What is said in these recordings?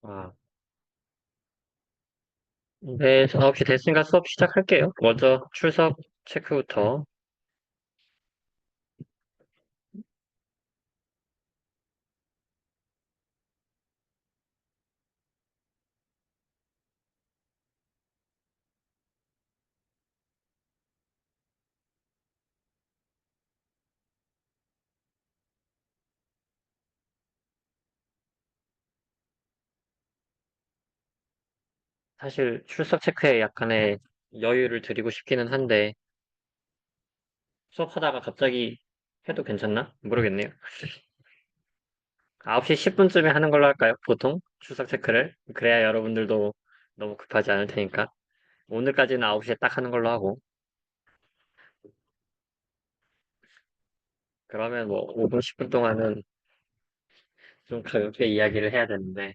아, 네, 9시 됐으니까 수업 시작할게요. 먼저 출석 체크부터. 사실 출석 체크에 약간의 여유를 드리고 싶기는 한데, 수업하다가 갑자기 해도 괜찮나? 모르겠네요. 9시 10분쯤에 하는 걸로 할까요? 보통 출석 체크를. 그래야 여러분들도 너무 급하지 않을 테니까. 오늘까지는 9시에 딱 하는 걸로 하고, 그러면 뭐 5분, 10분 동안은 좀 가볍게 이야기를 해야 되는데,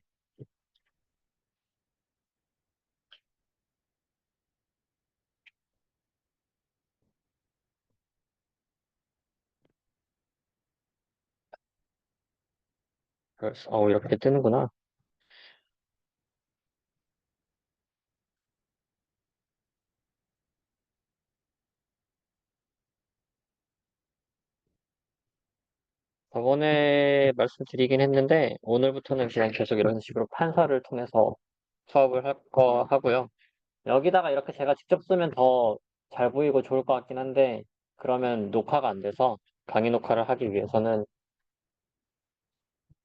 그래서, 이렇게 뜨는구나. 저번에 말씀드리긴 했는데, 오늘부터는 그냥 계속 이런 식으로 판서를 통해서 수업을 할 거 하고요. 여기다가 이렇게 제가 직접 쓰면 더 잘 보이고 좋을 것 같긴 한데, 그러면 녹화가 안 돼서 강의 녹화를 하기 위해서는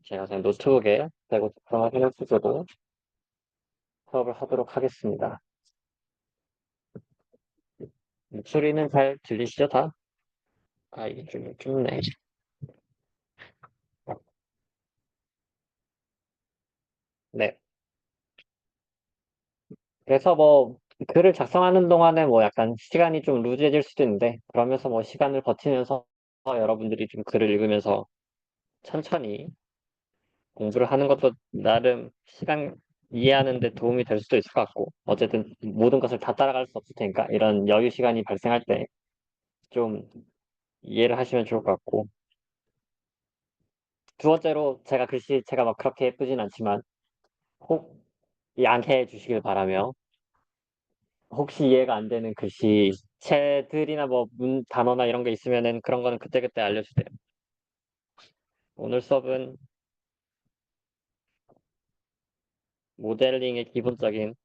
제가 그냥 노트북에 대고 전화 해놓으시고 수업을 하도록 하겠습니다. 목소리는 잘 들리시죠, 다? 아, 이게 좀 좁네. 네. 그래서 뭐, 글을 작성하는 동안에 뭐 약간 시간이 좀 루즈해질 수도 있는데, 그러면서 뭐 시간을 버티면서 여러분들이 좀 글을 읽으면서 천천히 공부를 하는 것도 나름 시간 이해하는 데 도움이 될 수도 있을 것 같고, 어쨌든 모든 것을 다 따라갈 수 없을 테니까, 이런 여유 시간이 발생할 때 좀 이해를 하시면 좋을 것 같고, 두 번째로 제가 글씨, 제가 막 그렇게 예쁘진 않지만, 혹 양해해 주시길 바라며, 혹시 이해가 안 되는 글씨, 체들이나 뭐 단어나 이런 게 있으면은 그런 거는 그때그때 알려주세요. 오늘 수업은 모델링의 기본적인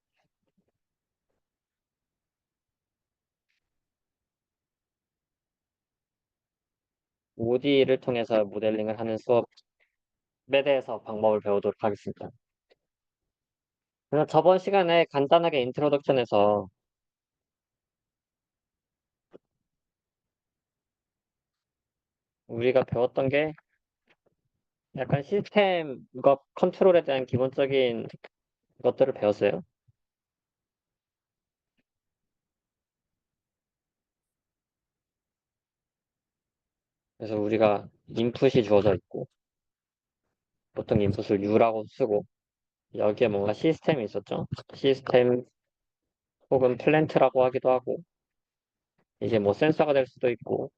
OD를 통해서 모델링을 하는 수업에 대해서 방법을 배우도록 하겠습니다. 그래서 저번 시간에 간단하게 인트로덕션에서 우리가 배웠던 게 약간 시스템과 컨트롤에 대한 기본적인 것들을 배웠어요. 그래서 우리가 인풋이 주어져 있고 보통 인풋을 U라고 쓰고 여기에 뭔가 시스템이 있었죠. 시스템 혹은 플랜트라고 하기도 하고 이게 뭐 센서가 될 수도 있고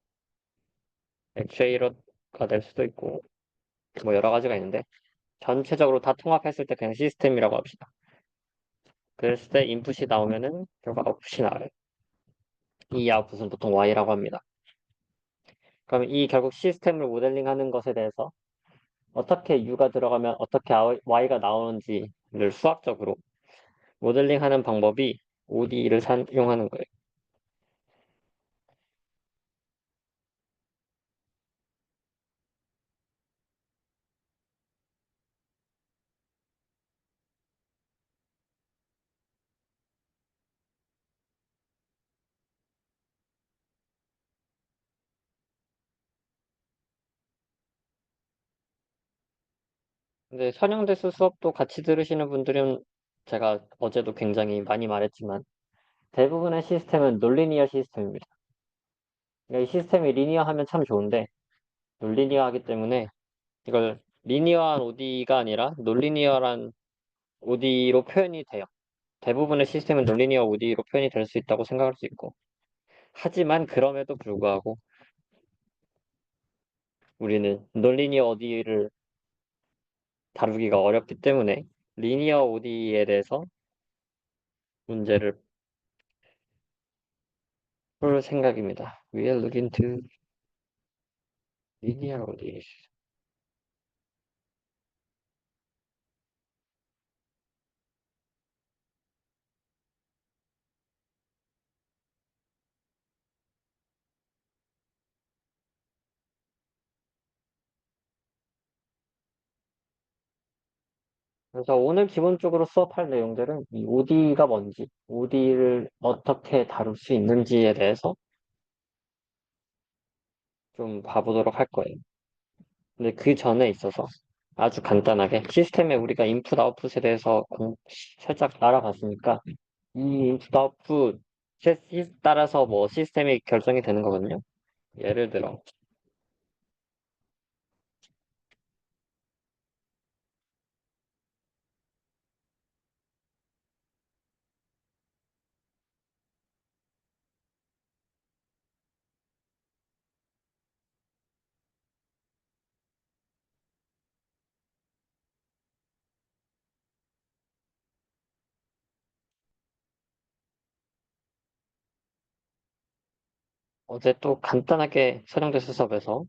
액추에이터가 될 수도 있고 뭐 여러 가지가 있는데 전체적으로 다 통합했을 때 그냥 시스템이라고 합시다. 그랬을 때 인풋이 나오면은 결국 아웃풋이 나와요. 이 아웃풋은 보통 Y라고 합니다. 그러면 이 결국 시스템을 모델링하는 것에 대해서 어떻게 U가 들어가면 어떻게 Y가 나오는지를 수학적으로 모델링하는 방법이 ODE를 사용하는 거예요. 근데 선형대수 수업도 같이 들으시는 분들은 제가 어제도 굉장히 많이 말했지만 대부분의 시스템은 논리니어 시스템입니다. 그러니까 이 시스템이 리니어하면 참 좋은데 논리니어하기 때문에 이걸 리니어한 OD가 아니라 논리니어란 OD로 표현이 돼요. 대부분의 시스템은 논리니어 OD로 표현이 될 수 있다고 생각할 수 있고 하지만 그럼에도 불구하고 우리는 논리니어 OD를 다루기가 어렵기 때문에 리니어 ODE에 대해서 문제를 풀 생각입니다. We'll look into linear ODE. 그래서 오늘 기본적으로 수업할 내용들은 이 ODE가 뭔지, ODE를 어떻게 다룰 수 있는지에 대해서 좀 봐보도록 할 거예요. 근데 그 전에 있어서 아주 간단하게 시스템에 우리가 인풋 아웃풋에 대해서 살짝 알아봤으니까 이 인풋 아웃풋에 따라서 뭐 시스템이 결정이 되는 거거든요. 예를 들어 어제 또 간단하게 선형대수 수업에서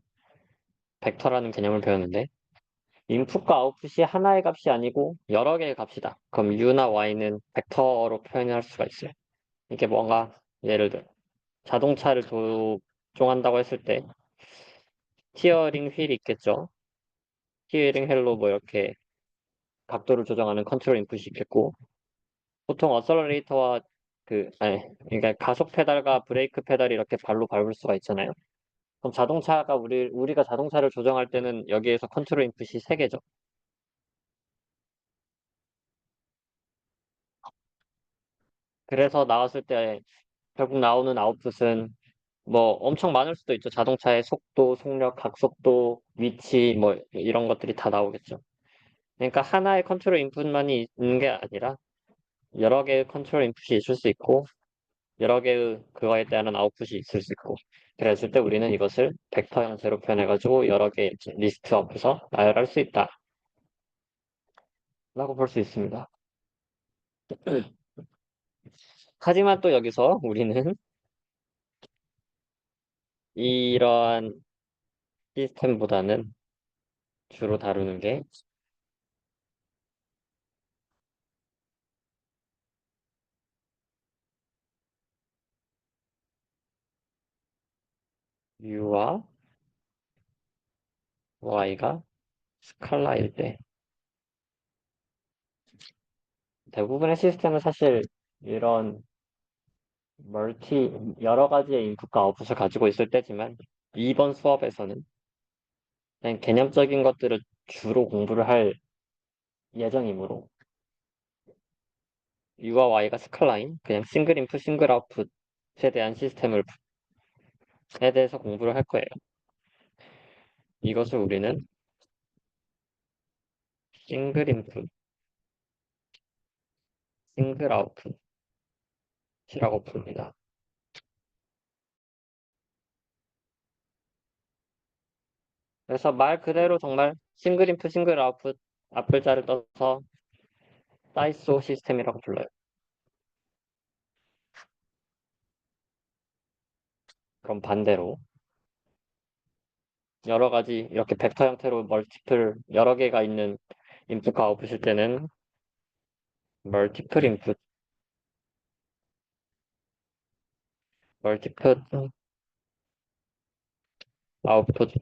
벡터라는 개념을 배웠는데 인풋과 아웃풋이 하나의 값이 아니고 여러 개의 값이다. 그럼 u나 y는 벡터로 표현할 수가 있어요. 이게 뭔가 예를 들어 자동차를 조종한다고 했을 때 스티어링 휠이 있겠죠. 스티어링 휠로 뭐 이렇게 각도를 조정하는 컨트롤 인풋이 있겠고 보통 어셀러레이터와 그러니까 가속 페달과 브레이크 페달이 이렇게 발로 밟을 수가 있잖아요. 그럼 자동차가 우리가 자동차를 조정할 때는 여기에서 컨트롤 인풋이 세개죠. 그래서 나왔을 때 결국 나오는 아웃풋은 뭐 엄청 많을 수도 있죠. 자동차의 속도, 속력, 각속도, 위치 뭐 이런 것들이 다 나오겠죠. 그러니까 하나의 컨트롤 인풋만이 있는 게 아니라 여러 개의 컨트롤 인풋이 있을 수 있고 여러 개의 그거에 따른 아웃풋이 있을 수 있고 그랬을 때 우리는 이것을 벡터 형태로 표현해가지고 여러 개의 리스트 앞에서 나열할 수 있다 라고 볼 수 있습니다. 하지만 또 여기서 우리는 이러한 시스템보다는 주로 다루는 게 U와 Y가 스칼라일 때 대부분의 시스템은 사실 이런 여러 가지의 인풋과 아웃풋을 가지고 있을 때지만 이번 수업에서는 그냥 개념적인 것들을 주로 공부를 할 예정이므로 U와 Y가 스칼라인, 그냥 싱글 인풋, 싱글 아웃풋에 대한 시스템에 대해서 공부를 할 거예요. 이것을 우리는 싱글 인풋, 싱글 아웃풋이라고 부릅니다. 그래서 말 그대로 정말 싱글 인풋, 싱글 아웃풋 앞글자를 떠서 사이소 시스템이라고 불러요. 그럼 반대로 여러 가지 이렇게 벡터 형태로 여러 개가 있는 인풋과 아웃풋일 때는 멀티플 인풋, 멀티플 아웃풋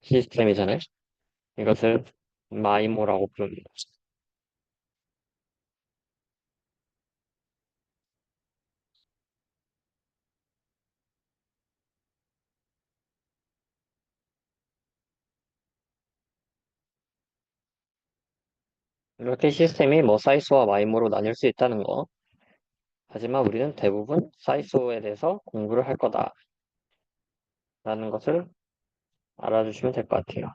시스템이잖아요. 이것을 마이모라고 부릅니다. 이렇게 시스템이 뭐 사이소와 마이모로 나뉠 수 있다는 거. 하지만 우리는 대부분 사이소에 대해서 공부를 할 거다라는 것을 알아주시면 될 것 같아요.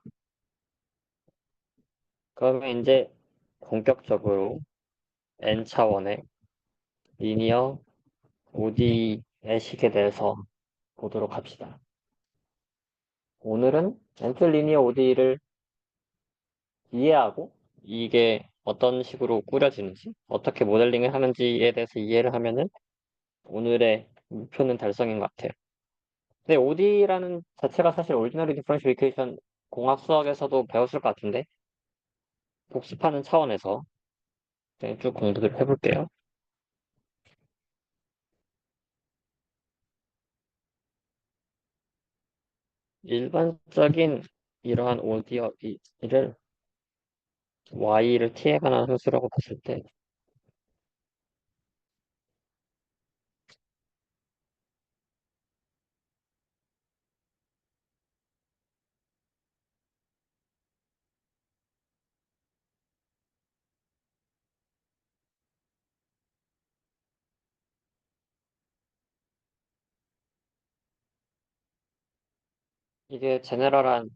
그러면 이제 본격적으로 N차원의 리니어 OD의 식에 대해서 보도록 합시다. 오늘은 N트 리니어 OD를 이해하고 이게 어떤 식으로 꾸려지는지, 어떻게 모델링을 하는지에 대해서 이해를 하면은 오늘의 목표는 달성인 것 같아요. 근데 OD라는 자체가 사실 오리지널리 디퍼런셜 이퀘이션 공학 수학에서도 배웠을 것 같은데 복습하는 차원에서 그냥 쭉 공부를 해볼게요. 일반적인 이러한 OD를 Y를 T에 관한 함수라고 봤을 때 이게 제너럴한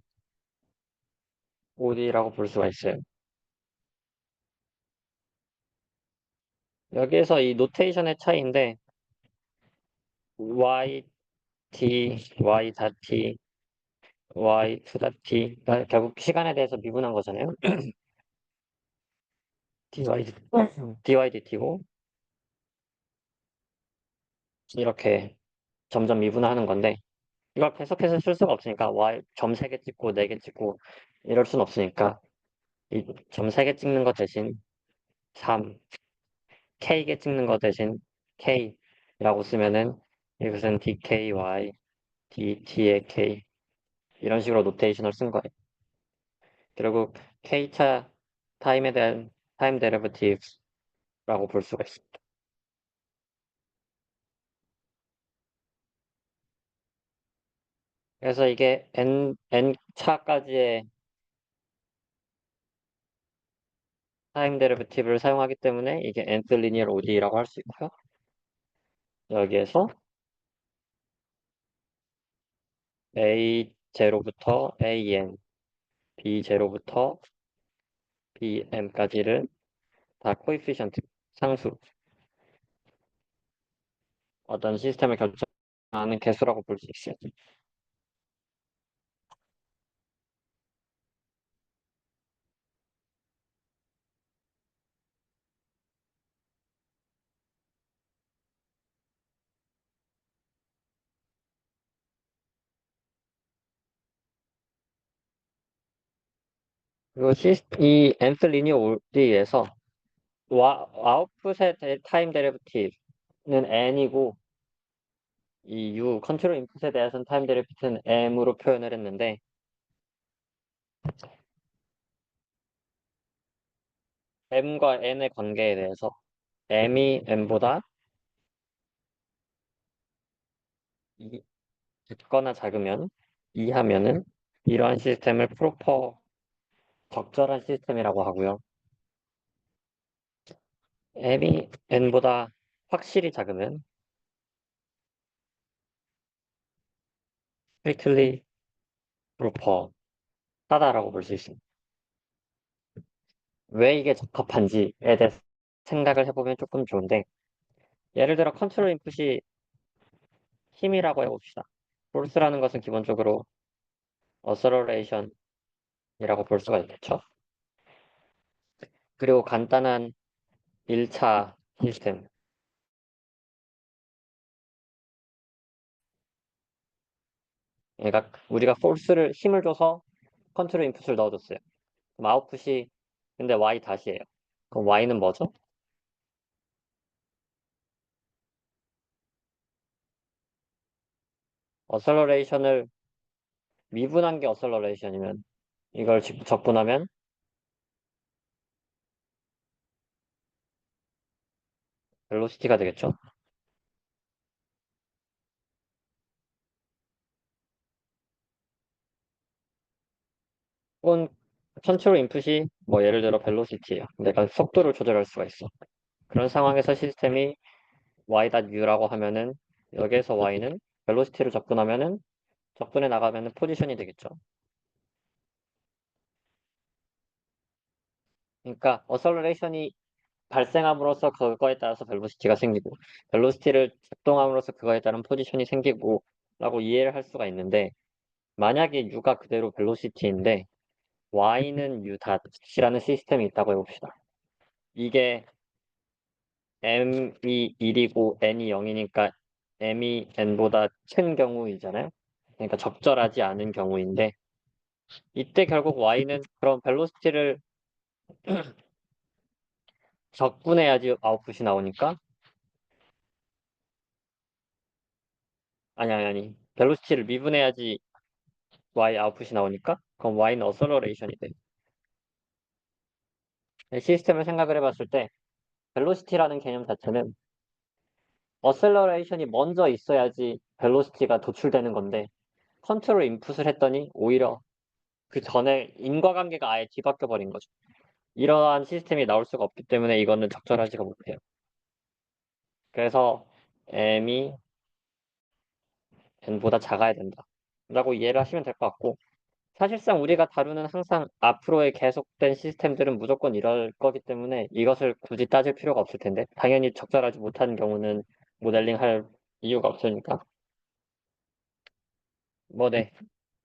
OD라고 볼 수가 있어요. 여기에서 이 노테이션의 차이인데 Y, T, Y 다 T, Y 투 다 T 그러니까 결국 시간에 대해서 미분한 거잖아요. DYDT고 이렇게 점점 미분하는 건데 이걸 계속해서 쓸 수가 없으니까 Y 점 3개 찍고 4개 찍고 이럴 순 없으니까 이 점 3개 찍는 거 대신 3, K개 찍는 거 대신 K라고 쓰면은 이것은 DKY, DT의 K 이런 식으로 노테이션을 쓴 거예요. 결국 K차 타임에 대한 타임 데리버티브라고 볼 수가 있습니다. 그래서 이게 N차까지의 타임 데리버티브를 사용하기 때문에 이게 nth 리니어 ODE라고 할 수 있고요. 여기에서 A0부터 AN, B0부터 BM까지를 다 코이피션트, 상수, 어떤 시스템을 결정하는 개수라고 볼 수 있어요. 그리고 이 nth 리니어 ODE에서 아웃풋의 타임 데리버티브는 n이고 이 U 컨트롤 인풋에 대해서는 타임 데리버티브는 m으로 표현을 했는데 m과 n의 관계에 대해서 m이 n보다 작거나 작으면 이하면은 이러한 시스템을 프로퍼 적절한 시스템이라고 하고요. m이 n보다 확실히 작으면 strictly proper 하다라고 볼 수 있습니다. 왜 이게 적합한지에 대해서 생각을 해보면 조금 좋은데 예를 들어 컨트롤 인풋이 힘이라고 해봅시다. force라는 것은 기본적으로 acceleration이라고 볼 수가 있겠죠. 그리고 간단한 1차 시스템. 그러니까 우리가 force를 힘을 줘서 컨트롤 인풋을 넣어줬어요. 그럼 아웃풋이 근데 y 다시예요. 그럼 y는 뭐죠? 어셀러레이션을 미분한 게 어셀러레이션이면 이걸 적분하면 벨로시티가 되겠죠. 혹은 컨트롤 인풋이 뭐 예를 들어 벨로시티예요. 내가 속도를 조절할 수가 있어. 그런 상황에서 시스템이 y.u라고 하면은 여기에서 y는 벨로시티를 적분하면은 적분해 나가면은 포지션이 되겠죠. 그러니까 어셀러레이션이 발생함으로써 그거에 따라서 벨로시티가 생기고 벨로시티를 작동함으로써 그거에 따른 포지션이 생기고 라고 이해를 할 수가 있는데 만약에 u가 그대로 벨로시티인데 y는 u 닷이라는 시스템이 있다고 해봅시다. 이게 m이 1이고 n이 0이니까 m이 n보다 큰 경우이잖아요. 그러니까 적절하지 않은 경우인데 이때 결국 y는 그런 벨로시티를 적분해야지 아웃풋이 나오니까 아니 벨로시티를 미분해야지 y 아웃풋이 나오니까 그럼 y는 어셀러레이션이 돼. 시스템을 생각을 해봤을 때 벨로시티라는 개념 자체는 어셀러레이션이 먼저 있어야지 벨로시티가 도출되는 건데 컨트롤 인풋을 했더니 오히려 그 전에 인과관계가 아예 뒤바뀌어 버린 거죠. 이러한 시스템이 나올 수가 없기 때문에 이거는 적절하지가 못해요. 그래서 m이 n보다 작아야 된다. 라고 이해를 하시면 될 것 같고 사실상 우리가 다루는 항상 앞으로의 계속된 시스템들은 무조건 이럴 거기 때문에 이것을 굳이 따질 필요가 없을 텐데 당연히 적절하지 못한 경우는 모델링 할 이유가 없으니까 뭐 네.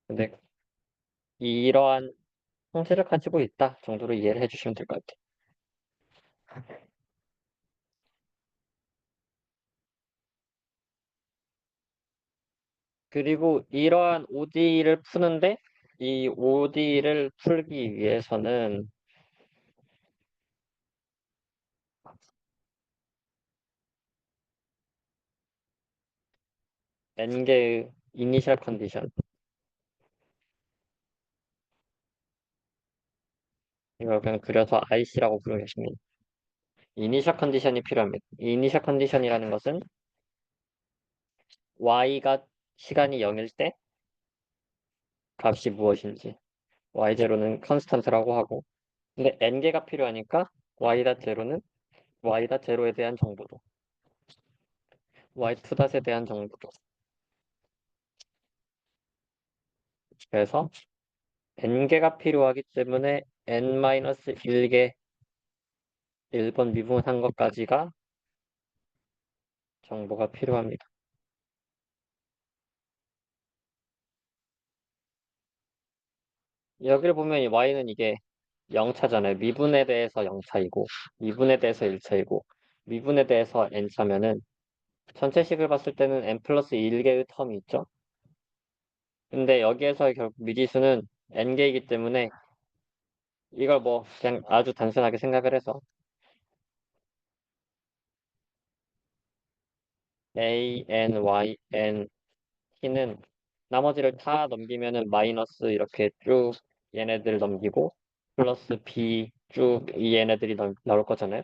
근데 이러한 형태를 가지고 있다 정도로 이해를 해주시면 될 것 같아요. 그리고 이러한 ODE를 푸는데 이 ODE를 풀기 위해서는 n개의 이니셜 컨디션 이걸 그냥 그려서 IC라고 부르겠습니다. 이니셜 컨디션이 필요합니다. 이 이니셜 컨디션이라는 것은 y가 시간이 0일 때 값이 무엇인지 y0는 컨스턴트라고 하고 근데 n개가 필요하니까 y.0는 y.0에 대한 정보도 y2에 대한 정보도 그래서 n개가 필요하기 때문에 n-1개 1번 미분한 것까지가 정보가 필요합니다. 여기를 보면 이 y는 이게 0차잖아요. 미분에 대해서 0차이고 미분에 대해서 1차이고 미분에 대해서 n차면은 전체식을 봤을 때는 n 플러스 1개의 텀이 있죠. 근데 여기에서의 결국 미지수는 n개이기 때문에 이걸 뭐 그냥 아주 단순하게 생각을 해서 a, n, y, n, t는 나머지를 다 넘기면은 마이너스 이렇게 쭉 얘네들 넘기고 플러스 b 쭉 이 얘네들이 나올 거잖아요.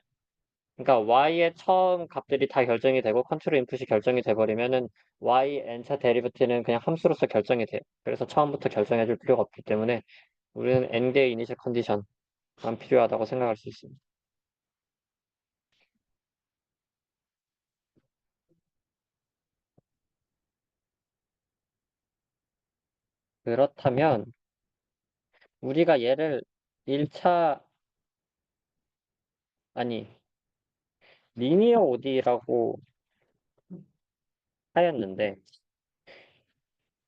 그러니까 y의 처음 값들이 다 결정이 되고 컨트롤 인풋이 결정이 돼버리면은 y n차 데리버티는 그냥 함수로서 결정이 돼요. 그래서 처음부터 결정해 줄 필요가 없기 때문에 우리는 n개의 이니셜 컨디션만 필요하다고 생각할 수 있습니다. 그렇다면 우리가 얘를 1차 아니 리니어 OD라고 하였는데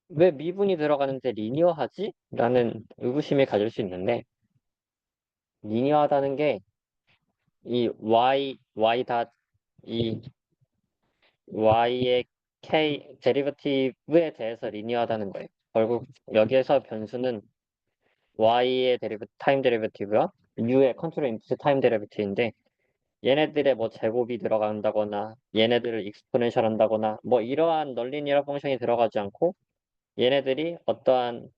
왜 미분이 들어가는데 리니어하지? 라는 의구심을 가질 수 있는데 리니어하다는 게 이 이 y의 k 데리버티브에 대해서 리니어하다는 거예요. 결국 여기에서 변수는 y의 타임 데리버티브와 u의 컨트롤 인풋 타임 데리버티브인데 얘네들의 뭐 제곱이 들어간다거나 얘네들을 익스포넨셜 한다거나 뭐 이러한 널리니어 펑션이 들어가지 않고 얘네들이 어떠한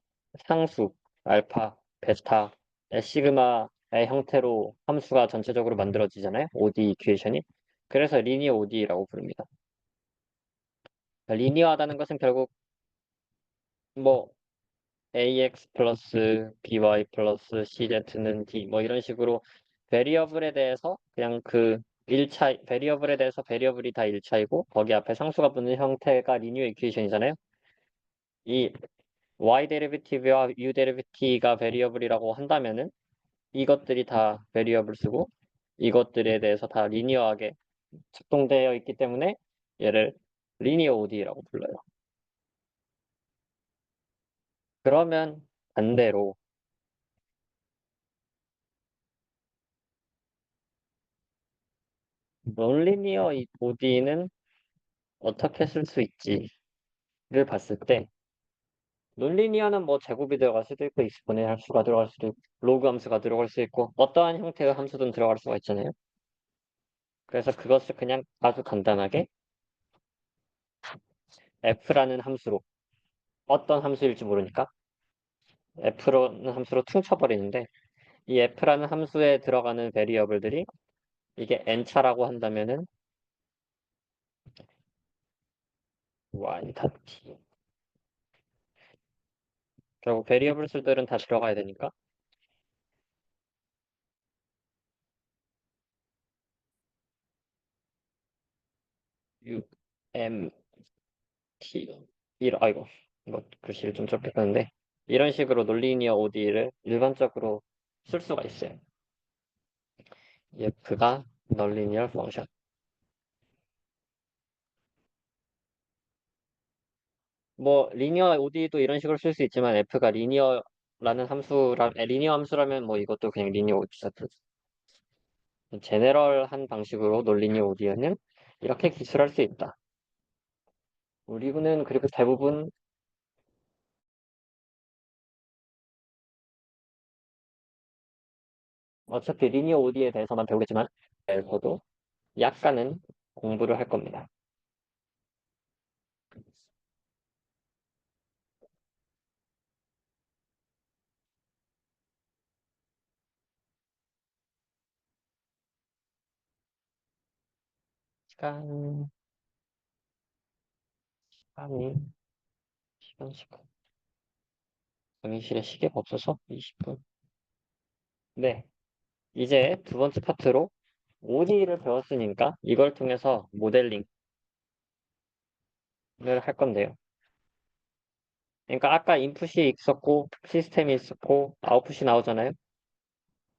상수, 알파, 베타, 시그마의 형태로 함수가 전체적으로 만들어지잖아요. ODE 이퀘이션이. 그래서 리니어 ODE라고 부릅니다. 리니어하다는 것은 결국 뭐 ax 플러스 by 플러스 cz는 d 뭐 이런 식으로 베리어블에 대해서 그냥 그 1차 베리어블에 대해서 베리어블이 다 1차이고 거기 앞에 상수가 붙는 형태가 리니어 이퀘이션이잖아요. 이 y 데리비티브와 u 데리비티브가 베리어블이라고 한다면은 이것들이 다 베리어블 쓰고 이것들에 대해서 다 리니어하게 작동되어 있기 때문에 얘를 리니어 OD라고 불러요. 그러면 반대로 논리니어 ODE는 어떻게 쓸 수 있지를 봤을 때 논리니어는 뭐 제곱이 들어갈 수도 있고 익스포넨 함수가 들어갈 수도 있고 로그 함수가 들어갈 수 있고 어떠한 형태의 함수든 들어갈 수가 있잖아요. 그래서 그것을 그냥 아주 간단하게 f라는 함수로 어떤 함수일지 모르니까 f라는 함수로 퉁쳐버리는데 이 f라는 함수에 들어가는 베리어블들이 이게 n차라고 한다면은 y 다 t 결국 베리어블 수들은 다 들어가야 되니까 u m t 아이고 이거 글씨를 좀 적게 썼는데 이런 식으로 논리니어 ODE를 일반적으로 쓸 수가 있어요. f가 널리니얼 펑션. 뭐 리니어 ODE도 이런 식으로 쓸 수 있지만 f가 리니어 함수라면 뭐 이것도 그냥 리니어 ODE 같은 제네럴한 방식으로 논리니어 ODE는 이렇게 기술할 수 있다. 우리는 그리고 대부분 어차피 리니어 ODE에 대해서만 배우겠지만 에서도 약간은 공부를 할 겁니다. 시간, 시간이, 시간. 강의실에 시계가 없어서 20분. 네. 이제 두 번째 파트로 ODE를 배웠으니까 이걸 통해서 모델링을 할 건데요. 그러니까 아까 인풋이 있었고 시스템이 있었고 아웃풋이 나오잖아요.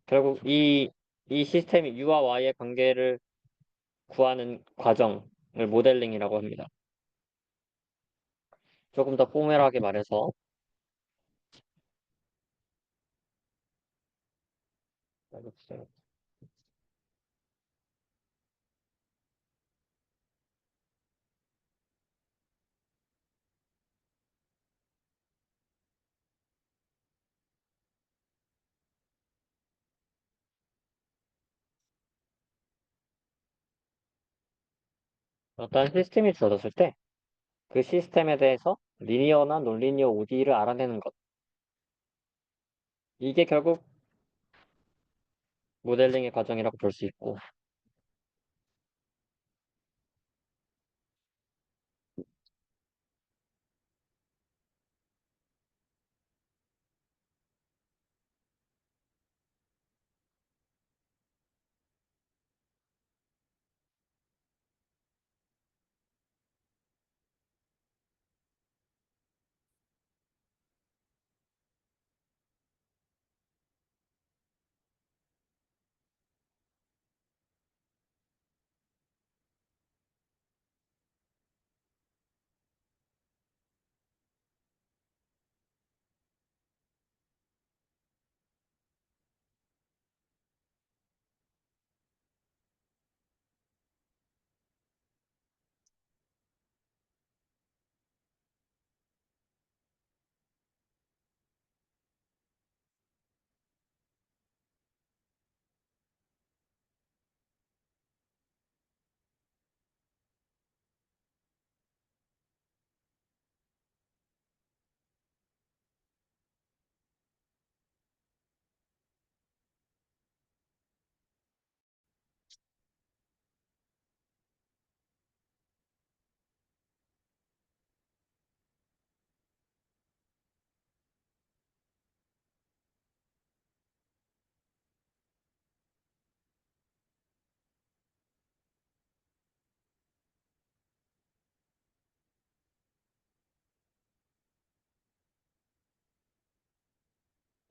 결국 이 시스템이 U와 Y의 관계를 구하는 과정을 모델링이라고 합니다. 조금 더 포멀하게 말해서 어떤 시스템이 주어졌을 때 그 시스템에 대해서 리니어나 논리니어 ODE를 알아내는 것. 이게 결국 모델링의 과정이라고 볼 수 있고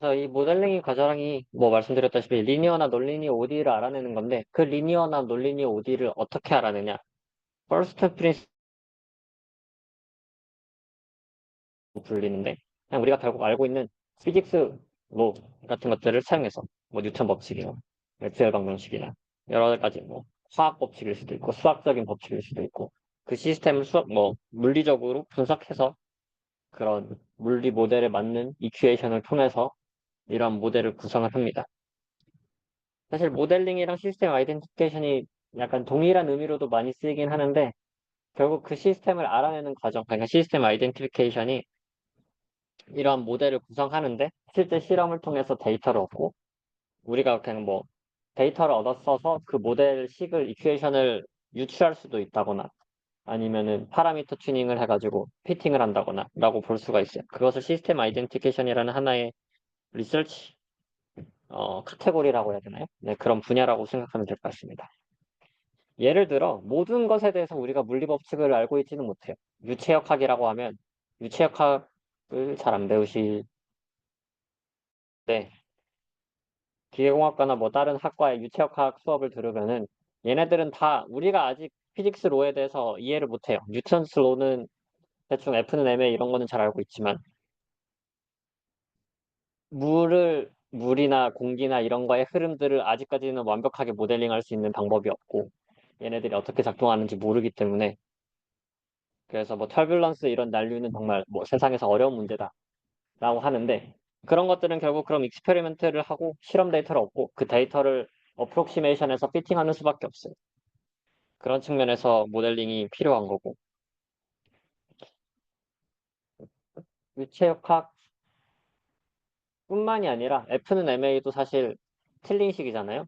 그래서 이 모델링의 과정이 뭐 말씀드렸다시피 리니어나 논리니어 ODE를 알아내는 건데 그 리니어나 논리니어 ODE를 어떻게 알아내냐? 퍼스트 프린스 불리는데 그냥 우리가 결국 알고 있는 피직스 로 같은 것들을 사용해서 뭐 뉴턴 법칙이나 엑셀 방정식이나 여러 가지 뭐 화학 법칙일 수도 있고 수학적인 법칙일 수도 있고 그 시스템을 물리적으로 분석해서 그런 물리 모델에 맞는 이큐에이션을 통해서 이런 모델을 구성을 합니다. 사실 모델링이랑 시스템 아이덴티피케이션이 약간 동일한 의미로도 많이 쓰이긴 하는데 결국 그 시스템을 알아내는 과정, 그러니까 시스템 아이덴티피케이션이 이러한 모델을 구성하는데 실제 실험을 통해서 데이터를 얻고 우리가 그냥 뭐 데이터를 얻어써서 그 모델식을 이큐에이션을 유추할 수도 있다거나 아니면은 파라미터 튜닝을 해가지고 피팅을 한다거나 라고 볼 수가 있어요. 그것을 시스템 아이덴티피케이션이라는 하나의 리서치 카테고리라고 해야 되나요? 네, 그런 분야라고 생각하면 될 것 같습니다. 예를 들어 모든 것에 대해서 우리가 물리 법칙을 알고 있지는 못해요. 유체역학이라고 하면 유체역학을 잘 안 배우실 때 기계공학과나 뭐 다른 학과의 유체역학 수업을 들으면은 얘네들은 다 우리가 아직 피직스 로에 대해서 이해를 못해요. 뉴턴스 로는 대충 F는 ma 이런 거는 잘 알고 있지만 물이나 공기나 이런 거의 흐름들을 아직까지는 완벽하게 모델링할 수 있는 방법이 없고 얘네들이 어떻게 작동하는지 모르기 때문에 그래서 뭐 털뷸런스 이런 난류는 정말 뭐 세상에서 어려운 문제다라고 하는데 그런 것들은 결국 그럼 익스페리멘트를 하고 실험 데이터를 얻고 그 데이터를 어프록시메이션에서 피팅하는 수밖에 없어요. 그런 측면에서 모델링이 필요한 거고 유체역학뿐만이 아니라 F는 MA도 사실 틀린 식이잖아요.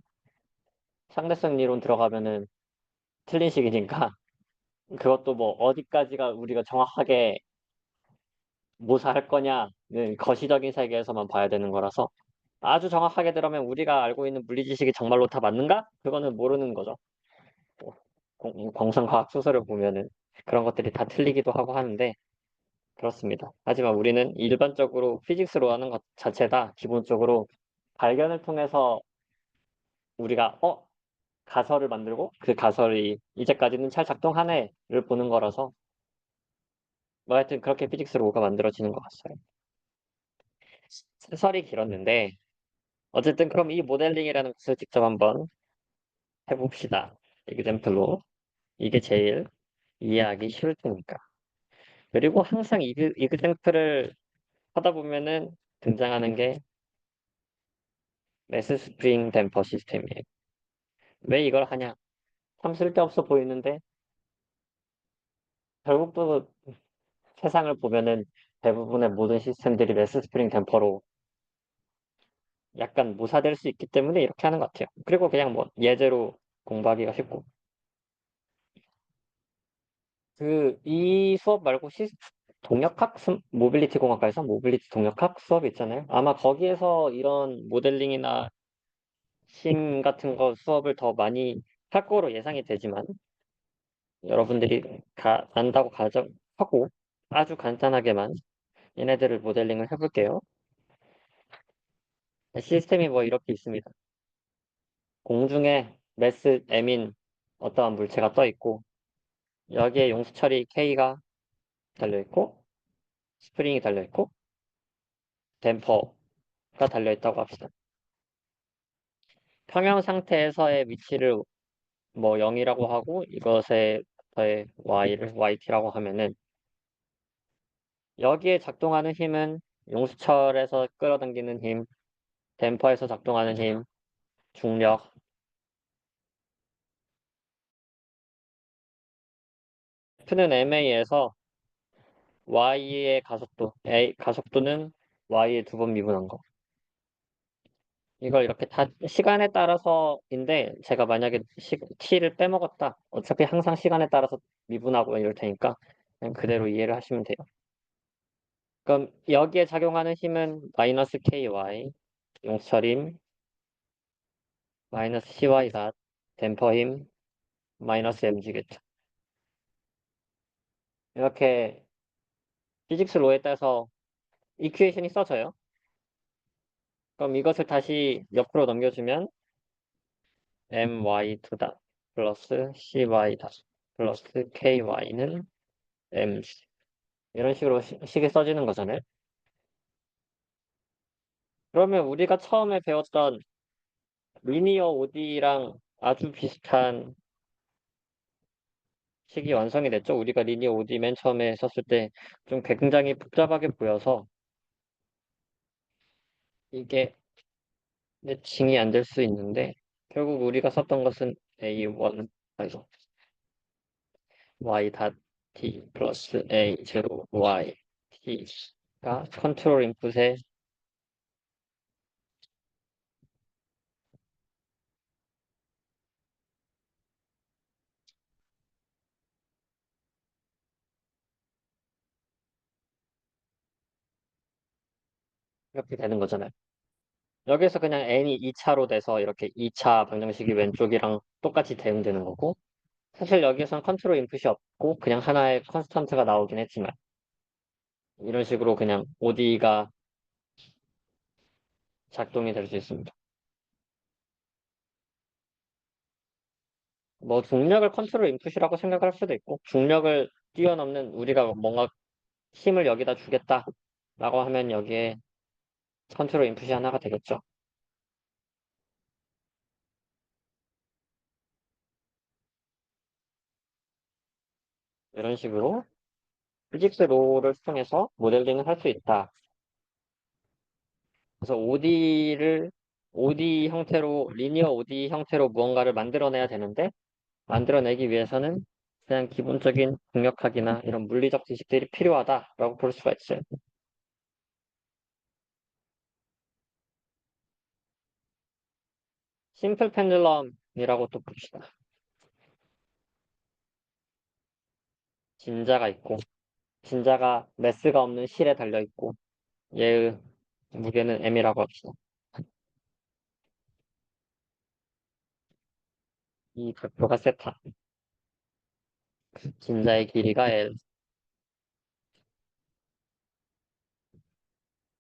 상대성 이론 들어가면은 틀린 식이니까 그것도 뭐 어디까지가 우리가 정확하게 모사할 거냐는 거시적인 세계에서만 봐야 되는 거라서 아주 정확하게 들으면 우리가 알고 있는 물리 지식이 정말로 다 맞는가? 그거는 모르는 거죠. 뭐 광선과학 소설을 보면은 그런 것들이 다 틀리기도 하고 하는데 그렇습니다. 하지만 우리는 일반적으로 피직스로 하는 것 자체가 기본적으로 발견을 통해서 우리가 가설을 만들고 그 가설이 이제까지는 잘 작동하네를 보는 거라서 뭐 하여튼 그렇게 피직스로가 만들어지는 것 같아요. 설이 길었는데 어쨌든 그럼 이 모델링이라는 것을 직접 한번 해봅시다. example로. 이게 제일 이해하기 쉬울 테니까. 그리고 항상 example을 하다 보면은 등장하는 게 매스 스프링 댐퍼 시스템이에요. 왜 이걸 하냐? 참 쓸데없어 보이는데 결국 또 세상을 보면은 대부분의 모든 시스템들이 매스 스프링 댐퍼로 약간 모사될 수 있기 때문에 이렇게 하는 것 같아요. 그리고 그냥 뭐 예제로 공부하기가 쉽고. 이 수업 말고 동력학, 모빌리티 공학과에서 모빌리티 동력학 수업 있잖아요. 아마 거기에서 이런 모델링이나 심 같은 거 수업을 더 많이 할 거로 예상이 되지만 여러분들이 안다고 가정하고 아주 간단하게만 얘네들을 모델링을 해볼게요. 시스템이 뭐 이렇게 있습니다. 공중에 매스 M인 어떠한 물체가 떠 있고 여기에 용수철이 K가 달려있고 스프링이 달려있고 댐퍼가 달려있다고 합시다. 평형 상태에서의 위치를 뭐 0이라고 하고 이것에 더해 y를 yt라고 하면은 여기에 작동하는 힘은 용수철에서 끌어당기는 힘, 댐퍼에서 작동하는 힘, 중력, F는 ma에서 y의 가속도는 y의 2번 미분한 거. 이걸 이렇게 다 시간에 따라서인데 제가 만약에 t를 빼먹었다. 어차피 항상 시간에 따라서 미분하고 이럴 테니까 그냥 그대로 이해를 하시면 돼요. 그럼 여기에 작용하는 힘은 마이너스 ky, 용처림, 마이너스 cy 닷, 댐퍼 힘, 마이너스 mg겠죠. 이렇게 피직스 로에 따라서 이큐에이션이 써져요. 그럼 이것을 다시 옆으로 넘겨주면 my2 닷 플러스 cy 닷 플러스 ky는 mg 이런 식으로 식이 써지는 거잖아요. 그러면 우리가 처음에 배웠던 리니어 OD랑 아주 비슷한 식이 완성이 됐죠. 우리가 리니어 OD 맨 처음에 썼을 때 좀 굉장히 복잡하게 보여서 이게 매칭이 안 될 수 있는데 결국 우리가 썼던 것은 A1, 아이고, y.t 플러스 A0 y t가 컨트롤 인풋에 이렇게 되는 거잖아요. 여기서 그냥 n이 2차로 돼서 이렇게 2차 방정식이 왼쪽이랑 똑같이 대응되는 거고 사실 여기에서는 컨트롤 인풋이 없고 그냥 하나의 컨스턴트가 나오긴 했지만 이런 식으로 그냥 OD가 작동이 될 수 있습니다. 뭐 중력을 컨트롤 인풋이라고 생각할 수도 있고 중력을 뛰어넘는 우리가 뭔가 힘을 여기다 주겠다라고 하면 여기에 컨트롤 인풋이 하나가 되겠죠. 이런 식으로 피직스 로를 통해서 모델링을 할 수 있다. 그래서 OD 형태로 리니어 OD 형태로 무언가를 만들어내야 되는데 만들어내기 위해서는 그냥 기본적인 중력학이나 이런 물리적 지식들이 필요하다라고 볼 수가 있어요. 심플 펜들럼이라고 또 봅시다. 진자가 있고 진자가 매스가 없는 실에 달려 있고 얘의 무게는 m이라고 합시다. 이 각도가 세타, 진자의 길이가 l.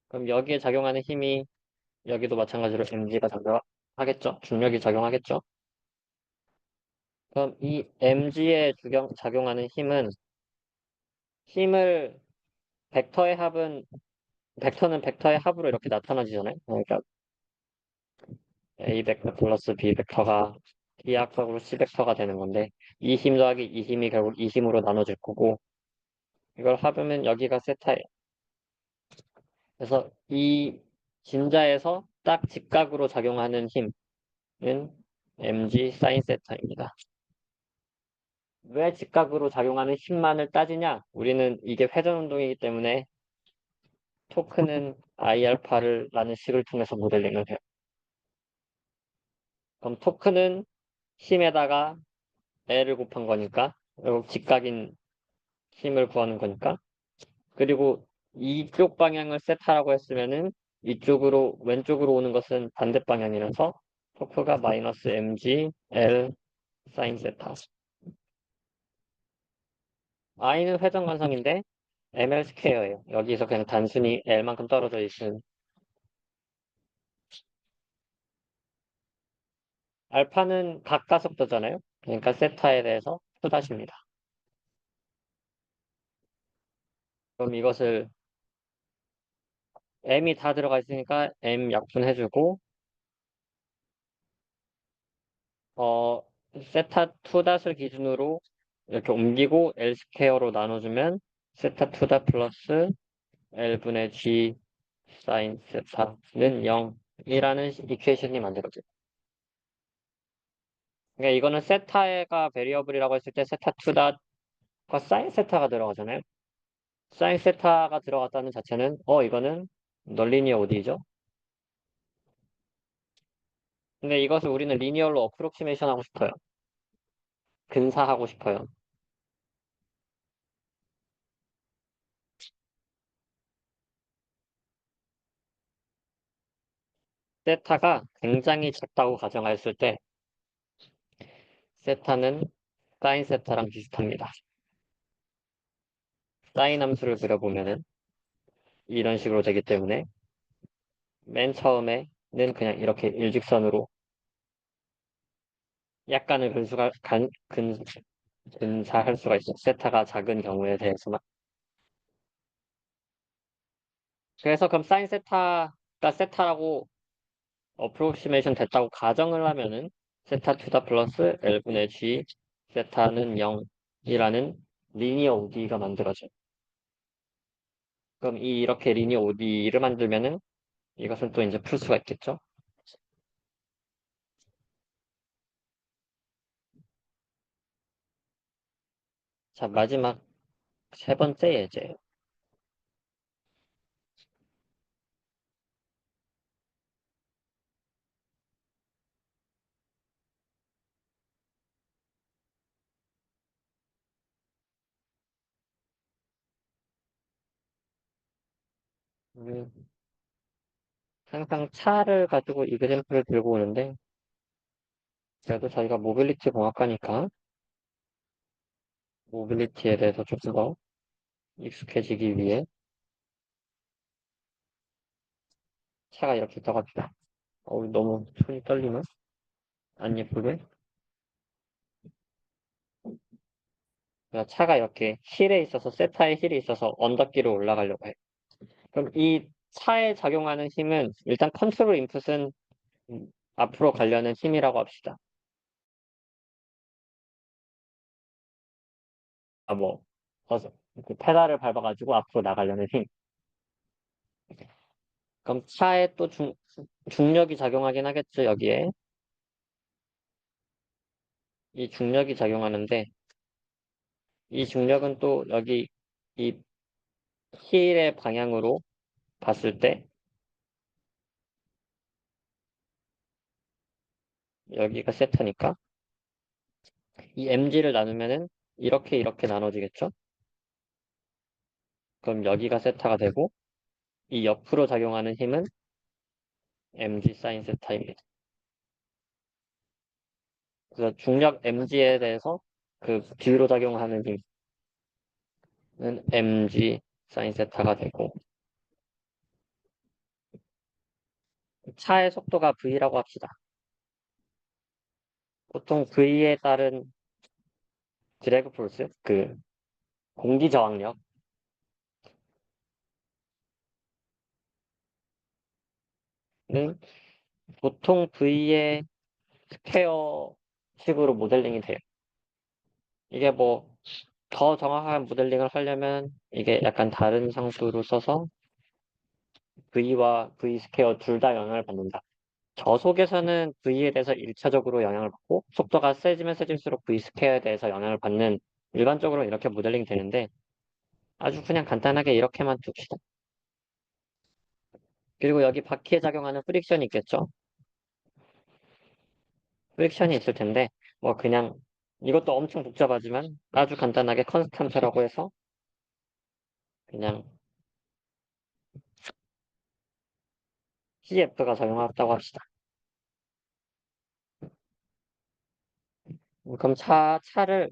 그럼 여기에 작용하는 힘이 여기도 마찬가지로 mg가 작용하겠죠. 중력이 작용하겠죠. 그럼 이 mg에 작용하는 힘을 벡터의 합은 벡터는 벡터의 합으로 이렇게 나타나지잖아요. 그러니까 A 벡터 플러스 B 벡터가 비약적으로 C 벡터가 되는 건데 이 힘 더하기 이 힘이 결국 이 힘으로 나눠질 거고 이걸 합하면 여기가 세타예요. 그래서 이 진자에서 딱 직각으로 작용하는 힘은 mg 사인 세타입니다. 왜 직각으로 작용하는 힘만을 따지냐? 우리는 이게 회전 운동이기 때문에 토크는 i알파를 라는 식을 통해서 모델링을 해요. 그럼 토크는 힘에다가 L을 곱한 거니까 결국 직각인 힘을 구하는 거니까 그리고 이쪽 방향을 세타라고 했으면은 이쪽으로 왼쪽으로 오는 것은 반대 방향이라서 토크가 마이너스 mg L 사인 세타. i는 회전 관성인데 ml 스퀘어예요. 여기서 그냥 단순히 L만큼 떨어져 있는 알파는 각가속도잖아요. 그러니까 세타에 대해서 수다십니다. 그럼 이것을 m이 다 들어가 있으니까 m 약분해주고 어 세타 2닷을 기준으로 이렇게 옮기고 L 스퀘어로 나눠주면 세타 2닷 플러스 L분의 G 사인 세타는 0이라는 이퀘이션이 만들어져요. 그러니까 이거는 세타가 베리어블이라고 했을 때 세타 2닷과 사인 세타가 들어가잖아요. 사인 세타가 들어갔다는 자체는 이거는 널리니어 OD죠. 근데 이것을 우리는 리니어로 어프로키메이션 하고 싶어요. 근사하고 싶어요. 세타가 굉장히 작다고 가정했을 때 세타는 사인 세타랑 비슷합니다. 사인 함수를 그려보면은 이런 식으로 되기 때문에 맨 처음에는 그냥 이렇게 일직선으로 약간의 근사할 수가 있어요. 세타가 작은 경우에 대해서만. 그래서 그럼 사인 세타가 세타라고 어프로시메이션 됐다고 가정을 하면은 세타 투다 플러스 L분의 G 세타는 0 이라는 리니어 ODE가 만들어져요. 그럼 이렇게 리니어 ODE를 만들면은 이것은 또 이제 풀 수가 있겠죠. 자, 마지막 세 번째 예제. 음, 항상 차를 가지고 이그샘플을 들고 오는데, 그래도 저희가 모빌리티 공학과니까 모빌리티에 대해서 좀 더 익숙해지기 위해 차가 이렇게 떠갑니다. 너무 손이 떨리나? 안 예쁘게? 그러니까 차가 이렇게 힐에 있어서, 세타의 힐이 있어서 언덕길을 올라가려고 해. 그럼 이 차에 작용하는 힘은, 일단 컨트롤 인풋은 앞으로 가려는 힘이라고 합시다. 아, 뭐, 그 페달을 밟아가지고 앞으로 나가려는 힘. 그럼 차에 또 중력이 작용하긴 하겠죠, 여기에. 이 중력이 작용하는데, 이 중력은 또 여기 이 힐의 방향으로 봤을 때, 여기가 세타니까, 이 mg를 나누면은 이렇게 이렇게 나눠지겠죠? 그럼 여기가 세타가 되고, 이 옆으로 작용하는 힘은 mg 사인 세타입니다. 그래서 중력 mg에 대해서 그 뒤로 작용하는 힘은 mg 사인 세타가 되고, 차의 속도가 v라고 합시다. 보통 v에 따른 드래그 포스, 그 공기 저항력은 보통 v의 스퀘어 식으로 모델링이 돼요. 이게 뭐 더 정확한 모델링을 하려면 이게 약간 다른 상수로 써서 v와 v 스퀘어 둘 다 영향을 받는다. 저속에서는 v에 대해서 1차적으로 영향을 받고 속도가 세지면 세질수록 v 스퀘어에 대해서 영향을 받는, 일반적으로 이렇게 모델링이 되는데, 아주 그냥 간단하게 이렇게만 둡시다. 그리고 여기 바퀴에 작용하는 프릭션이 있겠죠. 프릭션이 있을 텐데 뭐 그냥 이것도 엄청 복잡하지만 아주 간단하게 컨스탄트라고 해서 그냥 CF가 작용했다고 합시다. 그럼 차를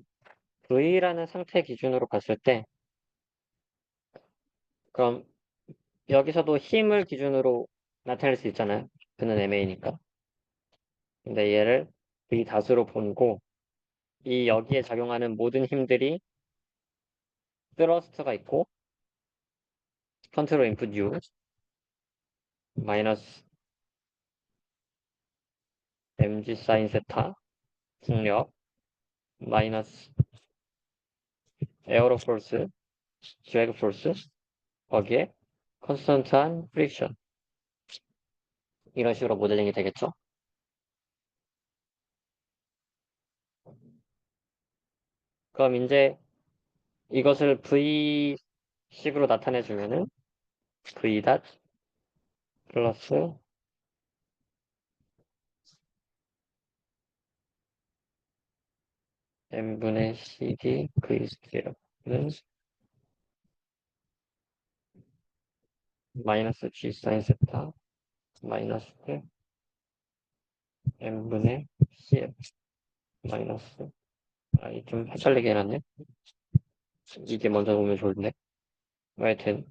V라는 상태 기준으로 봤을 때, 그럼 여기서도 힘을 기준으로 나타낼 수 있잖아요. 그는 MA니까. 근데 얘를 V 다수로 보고, 이 여기에 작용하는 모든 힘들이 스러스트가 있고, 컨트롤 인풋 U 마이너스 mg 사인 세타 중력 마이너스 에어로 폴스 드래그 폴스 거기에 컨스턴트한 프릭션, 이런 식으로 모델링이 되겠죠. 그럼 이제 이것을 V식으로 나타내주면은 V 닷 플러스 n분의 CD V 스퀘어는 마이너스 G 사인 세타 마이너스 n분의 CF 마이너스, 좀 헷갈리게 해놨네. 이게 먼저 보면 좋은데. 하여튼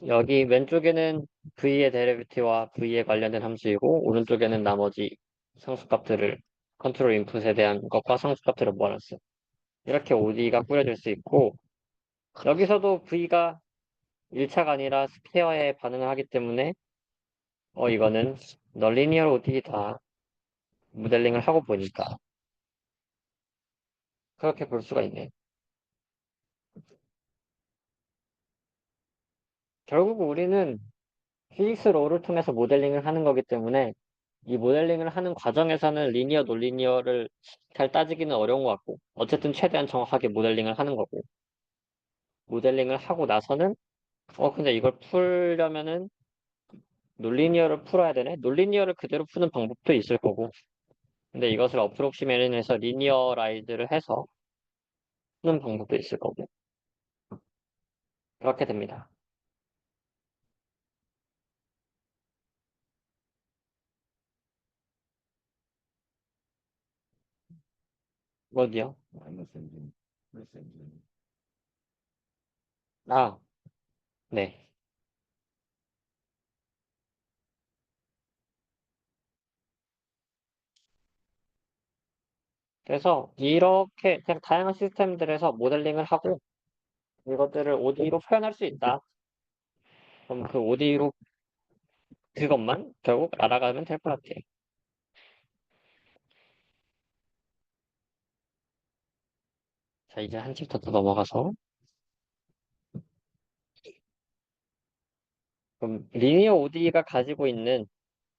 여기 왼쪽에는 V의 데리베티와 V에 관련된 함수이고, 오른쪽에는 나머지 상수값들을, 컨트롤 인풋에 대한 것과 상수값들을 모아놨어요. 이렇게 ODE가 꾸려질 수 있고, 여기서도 V가 1차가 아니라 스퀘어에 반응을 하기 때문에 이거는 널리니얼 ODE다. 모델링을 하고 보니까. 그렇게 볼 수가 있네. 결국 우리는 피직스 로를 통해서 모델링을 하는 거기 때문에 이 모델링을 하는 과정에서는 리니어, 논리니어를 잘 따지기는 어려운 것 같고 어쨌든 최대한 정확하게 모델링을 하는 거고 모델링을 하고 나서는 근데 이걸 풀려면은 논리니어를 풀어야 되네? 논리니어를 그대로 푸는 방법도 있을 거고 근데 이것을 어프록시메이션해서 리니어라이즈를 해서 푸는 방법도 있을 거고 그렇게 됩니다. 어디요? 아, 네. 그래서 이렇게 그냥 다양한 시스템들에서 모델링을 하고 이것들을 ODE로 표현할 수 있다. 그럼 그 ODE로 그것만 결국 알아가면 될 것 같아요. 자, 이제 한 챕터 더 넘어가서 그럼 리니어 ODE가 가지고 있는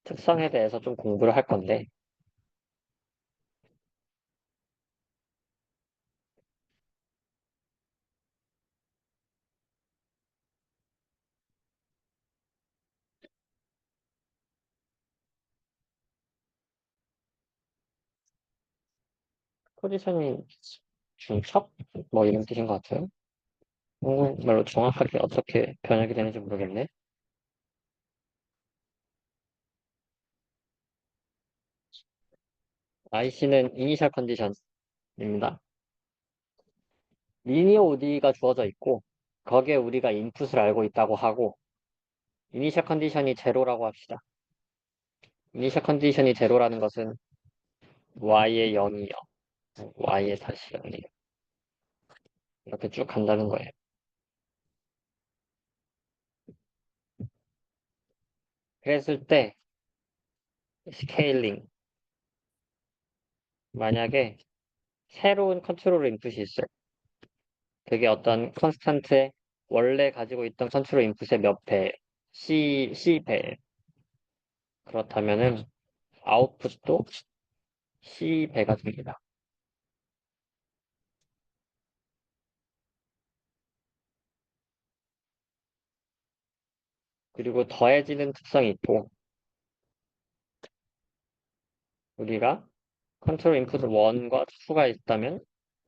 특성에 대해서 좀 공부를 할 건데 포지셔닝 중첩? 뭐 이런 뜻인 것 같아요. 말로 정확하게 어떻게 변하게 되는지 모르겠네. IC는 이니셜 컨디션입니다. 리니어 ODE가 주어져 있고 거기에 우리가 인풋을 알고 있다고 하고 이니셜 컨디션이 제로라고 합시다. 이니셜 컨디션이 제로라는 것은 y의 0이요. y의 다시 0이요. 이렇게 쭉 간다는 거예요. 그랬을 때 스케일링 만약에 새로운 컨트롤 인풋이 있어요. 그게 어떤 컨스탄트의 원래 가지고 있던 컨트롤 인풋의 몇 배, C 배. 그렇다면은 아웃풋도 C배가 됩니다. 그리고 더해지는 특성이 있고 우리가 컨트롤 인풋 1과 2가 있다면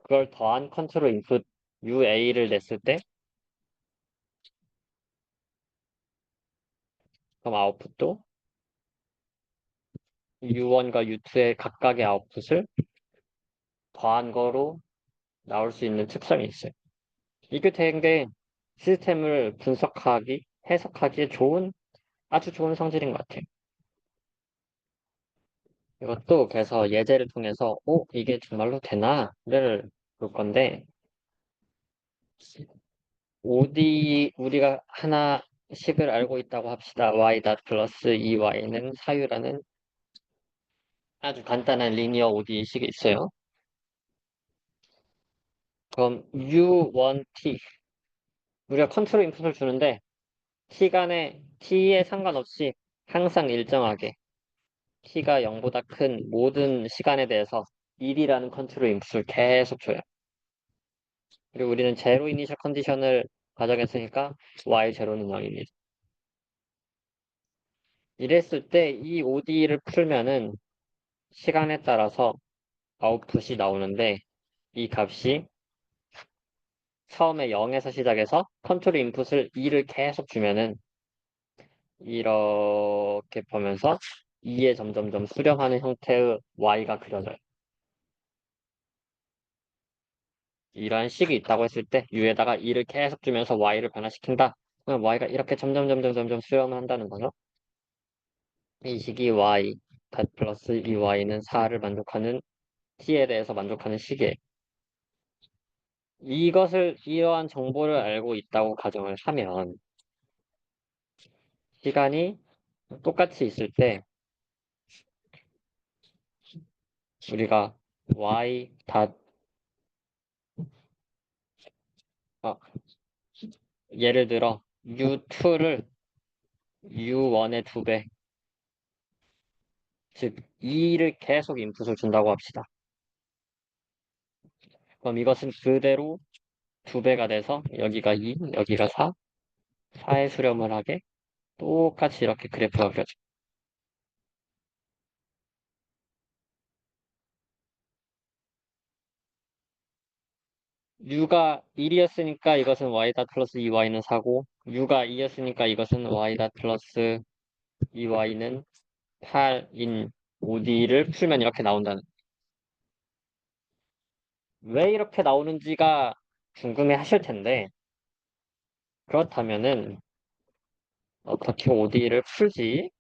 그걸 더한 컨트롤 인풋 UA를 냈을 때 그럼 아웃풋도 U1과 U2의 각각의 아웃풋을 더한 거로 나올 수 있는 특성이 있어요. 이게 되게 시스템을 분석하기, 해석하기에 아주 좋은 성질인 것 같아요. 이것도 그래서 예제를 통해서, 이게 정말로 되나?를 볼 건데, 우리가 하나식을 알고 있다고 합시다. y 닷 플러스 2y는 사유라는 아주 간단한 리니어 ODE식이 있어요. 그럼 U1t, 우리가 컨트롤 인풋을 주는데, t에 상관없이 항상 일정하게 t가 0보다 큰 모든 시간에 대해서 1이라는 컨트롤 인풋을 계속 줘요. 그리고 우리는 제로 이니셜 컨디션을 가정했으니까 y 제로는 0입니다. 이랬을 때 이 ODE를 풀면은 시간에 따라서 아웃풋이 나오는데 이 값이 처음에 0에서 시작해서 컨트롤 인풋을 2를 계속 주면은 이렇게 보면서 2에 점점점 수렴하는 형태의 y가 그려져요. 이러한 식이 있다고 했을 때 u에다가 2를 계속 주면서 y를 변화시킨다. 그럼 y가 이렇게 점점 수렴한다는 거죠. 이 식이 y 닷 플러스 2y는 4를 만족하는 t에 대해서 만족하는 식이에요. 이러한 정보를 알고 있다고 가정을 하면 시간이 똑같이 있을 때 우리가 y 아, 예를 들어 U2를 U1의 2배, 즉 2를 계속 인풋을 준다고 합시다. 그럼 이것은 그대로 2배가 돼서 여기가 2, 여기가 4, 4의 수렴을 하게 똑같이 이렇게 그래프가 그려져. U가 1이었으니까 이것은 Y다 플러스 2Y는 4고, U가 2였으니까 이것은 Y다 플러스 2Y는 8인 OD를 풀면 이렇게 나온다는. 왜 이렇게 나오는지가 궁금해 하실 텐데, 그렇다면은 어떻게 OD를 풀지?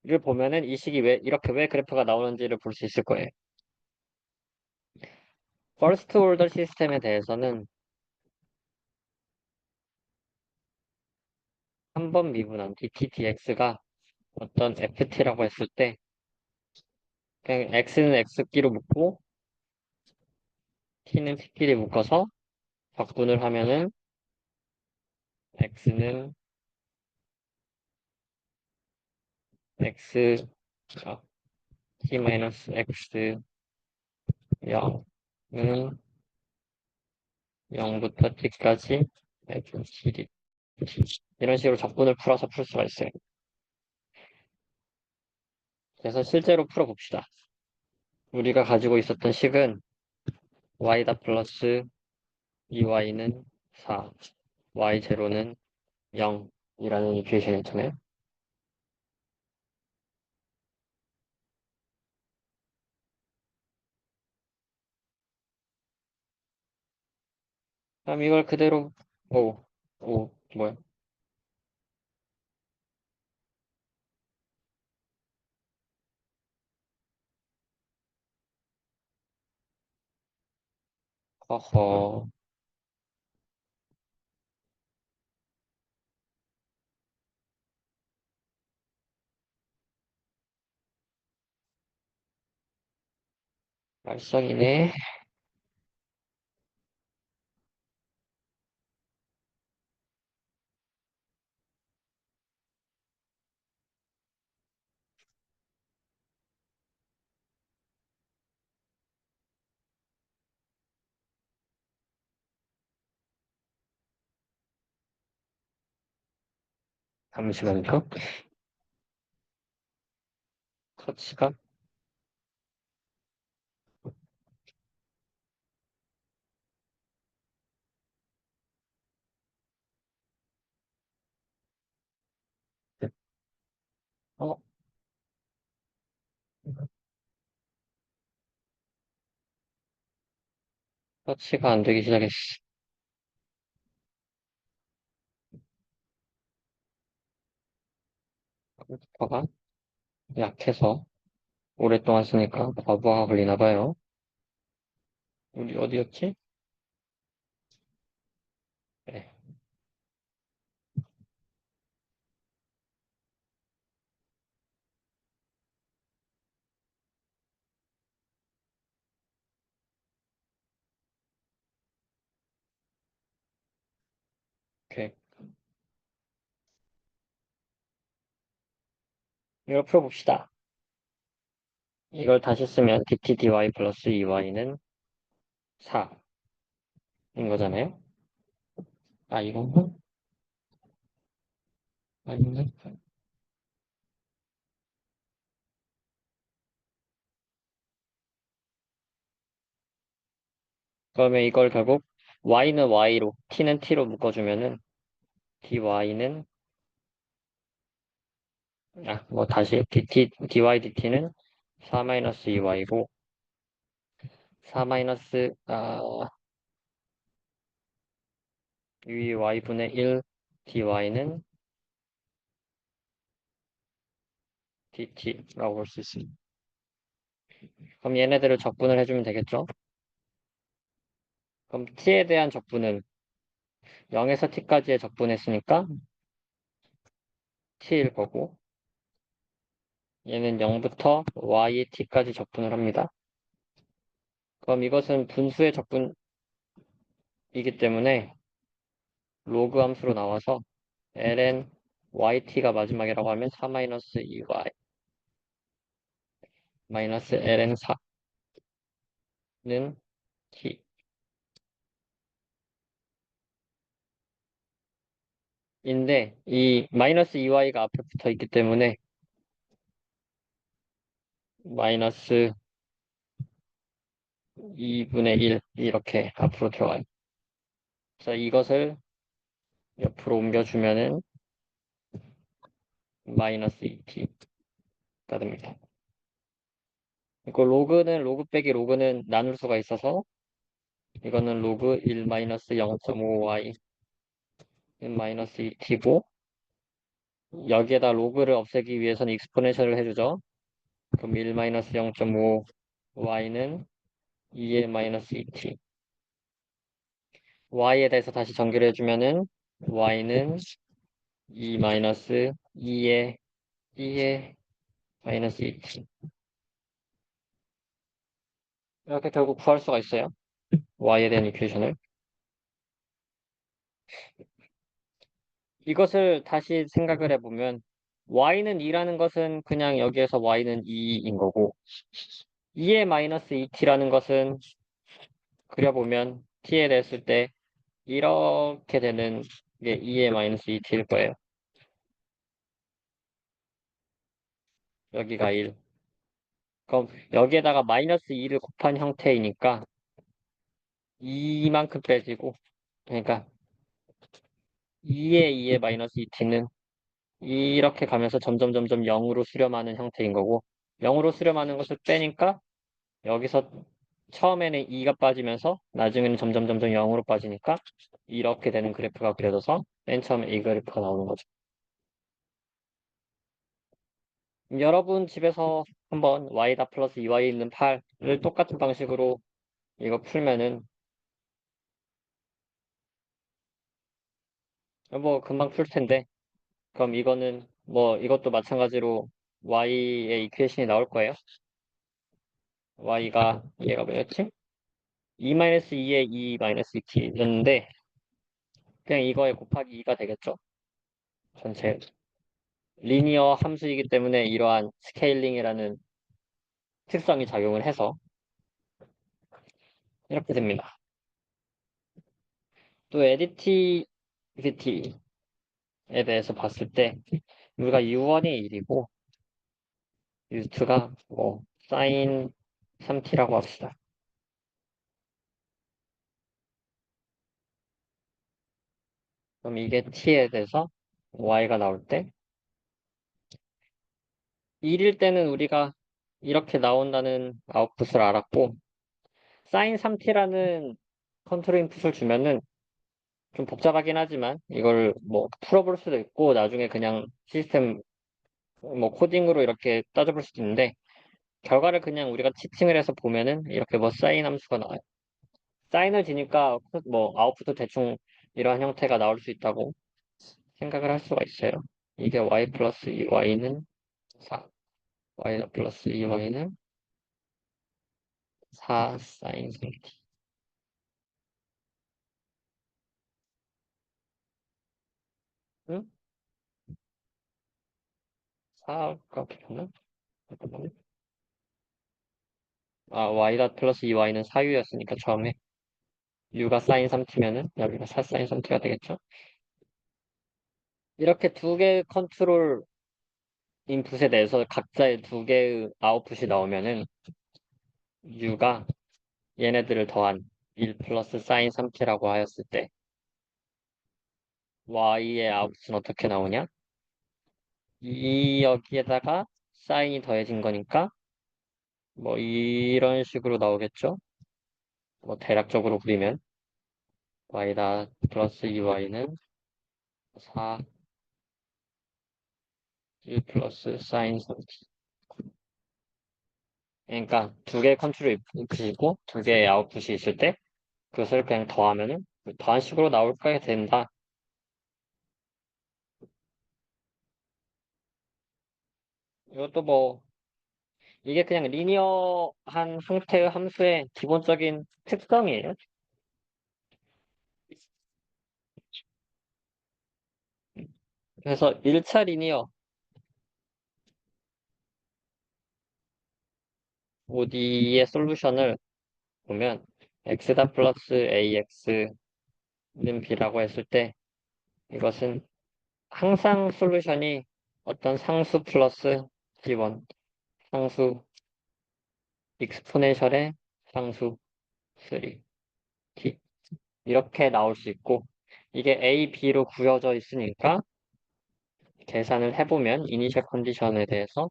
를 보면은 이 식이 왜 그래프가 나오는지를 볼 수 있을 거예요. 퍼스트 오더 시스템에 대해서는 한 번 미분한 dt dx가 어떤 ft라고 했을 때 그냥 x는 x끼로 묶고 t는 t끼리 묶어서 적분을 하면은 x는 x t-x 0은 0부터 t까지 f t 이런 식으로 적분을 풀어서 풀 수가 있어요. 그래서 실제로 풀어봅시다. 우리가 가지고 있었던 식은 y다 플러스 2y는 4, y0는 0이라는 이퀘이션이었잖아요. 그럼 이걸 그대로 뭐야? 허허, 말썽이네. 잠시만요. 터치가 어 터치가 안 되기 시작했어. 컴퓨터가 약해서 오랫동안 쓰니까 과부하가 걸리나 봐요. 우리 어디였지? 네, 오케이. 이걸 풀어봅시다. 이걸 다시 쓰면 dtdy 플러스 2y는 4인 거잖아요. 아, 이건 아니네. 그러면 이걸 결국 y는 y로, t는 t로 묶어주면은 dy는 뭐 다시 dt는 4 2y고 4 y분의 1 dy는 dt라고 볼 수 있습니다. 그럼 얘네들을 적분을 해주면 되겠죠? 그럼 t에 대한 적분은 0에서 t까지의 적분했으니까 t일 거고 얘는 0부터 y의 t까지 적분을 합니다. 그럼 이것은 분수의 적분이기 때문에 로그 함수로 나와서 ln yt가 마지막이라고 하면 4-2y 마이너스 ln 4는 t 인데 이 마이너스 2y가 앞에 붙어 있기 때문에 마이너스 2분의 1 이렇게 앞으로 들어가요. 그래서 이것을 옆으로 옮겨주면은 마이너스 2t가 됩니다. 이거 로그는 로그 빼기 로그는 나눌 수가 있어서 이거는 로그 1 마이너스 0.5y 1 마이너스 2t고 여기에다 로그를 없애기 위해서는 익스포넨셜을 해주죠. 그럼 1 마이너스 0.5y는 2의 마이너스 2t y에 대해서 다시 전개를 해주면은 y는 2 마이너스 2의 마이너스 2t 이렇게 결국 구할 수가 있어요. y에 대한 이퀘이션을 이것을 다시 생각을 해보면 y는 2라는 것은 그냥 여기에서 y는 2인 거고 2의 마이너스 2t라는 것은 그려보면 t에 대했을 때 이렇게 되는 게 2의 마이너스 2t일 거예요. 여기가 1. 그럼 여기에다가 마이너스 2를 곱한 형태이니까 2만큼 빼지고 그러니까 2의 마이너스 2t는 이렇게 가면서 점점 점점 0으로 수렴하는 형태인 거고 0으로 수렴하는 것을 빼니까 여기서 처음에는 2가 빠지면서 나중에는 점점 점점 0으로 빠지니까 이렇게 되는 그래프가 그려져서 맨 처음에 이 그래프가 나오는 거죠. 여러분 집에서 한번 y다 플러스 2y 있는 8을 똑같은 방식으로 이거 풀면은 뭐 금방 풀 텐데 그럼 이거는 뭐 이것도 마찬가지로 y의 이퀘이션이 나올 거예요. y가 얘가 뭐였지? 2-2의 2-2t였는데 그냥 이거에 곱하기 2가 되겠죠? 전체 리니어 함수이기 때문에 이러한 스케일링이라는 특성이 작용을 해서 이렇게 됩니다. 또 additivity에 대해서 봤을 때 우리가 u1이 1이고 u2가 뭐 sin 3t라고 합시다. 그럼 이게 t에 대해서 y가 나올 때 1일 때는 우리가 이렇게 나온다는 아웃풋을 알았고 sin 3t라는 컨트롤 인풋을 주면은 좀 복잡하긴 하지만 이걸 뭐 풀어볼 수도 있고 나중에 그냥 시스템 뭐 코딩으로 이렇게 따져볼 수도 있는데 결과를 그냥 우리가 치팅을 해서 보면은 이렇게 뭐 사인 함수가 나와요. 사인을 지니까 뭐 아웃풋도 대충 이러한 형태가 나올 수 있다고 생각을 할 수가 있어요. 이게 y 플러스 2y는 4, y 플러스 2y는 4 사인 3t. 응? 4가 붙였나? 잠깐만요. 아, y 플러스 2y는 4u였으니까 처음에 u가 사인 3t면은 여기가 4 사인 3t가 되겠죠? 이렇게 두 개의 컨트롤 인풋에 대해서 각자의 두 개의 아웃풋이 나오면은 u가 얘네들을 더한 1 플러스 사인 3t라고 하였을 때 y의 아웃풋은 어떻게 나오냐? 이 여기에다가 사인이 더해진 거니까 뭐 이런 식으로 나오겠죠? 뭐 대략적으로 그리면 y다 플러스 2y는 4 1 플러스 사인 3t. 그러니까 두 개의 컨트롤 인풋이고 두 개의 아웃풋이 있을 때 그것을 그냥 더하면은 더한 식으로 나올까 된다. 이것도 뭐, 이게 그냥 리니어한 형태의 함수의 기본적인 특성이에요. 그래서 1차 리니어 ODE의 솔루션을 보면 x다 플러스 ax는 b라고 했을 때 이것은 항상 솔루션이 어떤 상수 플러스 g1 상수 익스포넨셜의 상수 3 t 이렇게 나올 수 있고 이게 a, b로 구여져 있으니까 계산을 해보면 이니셜 컨디션에 대해서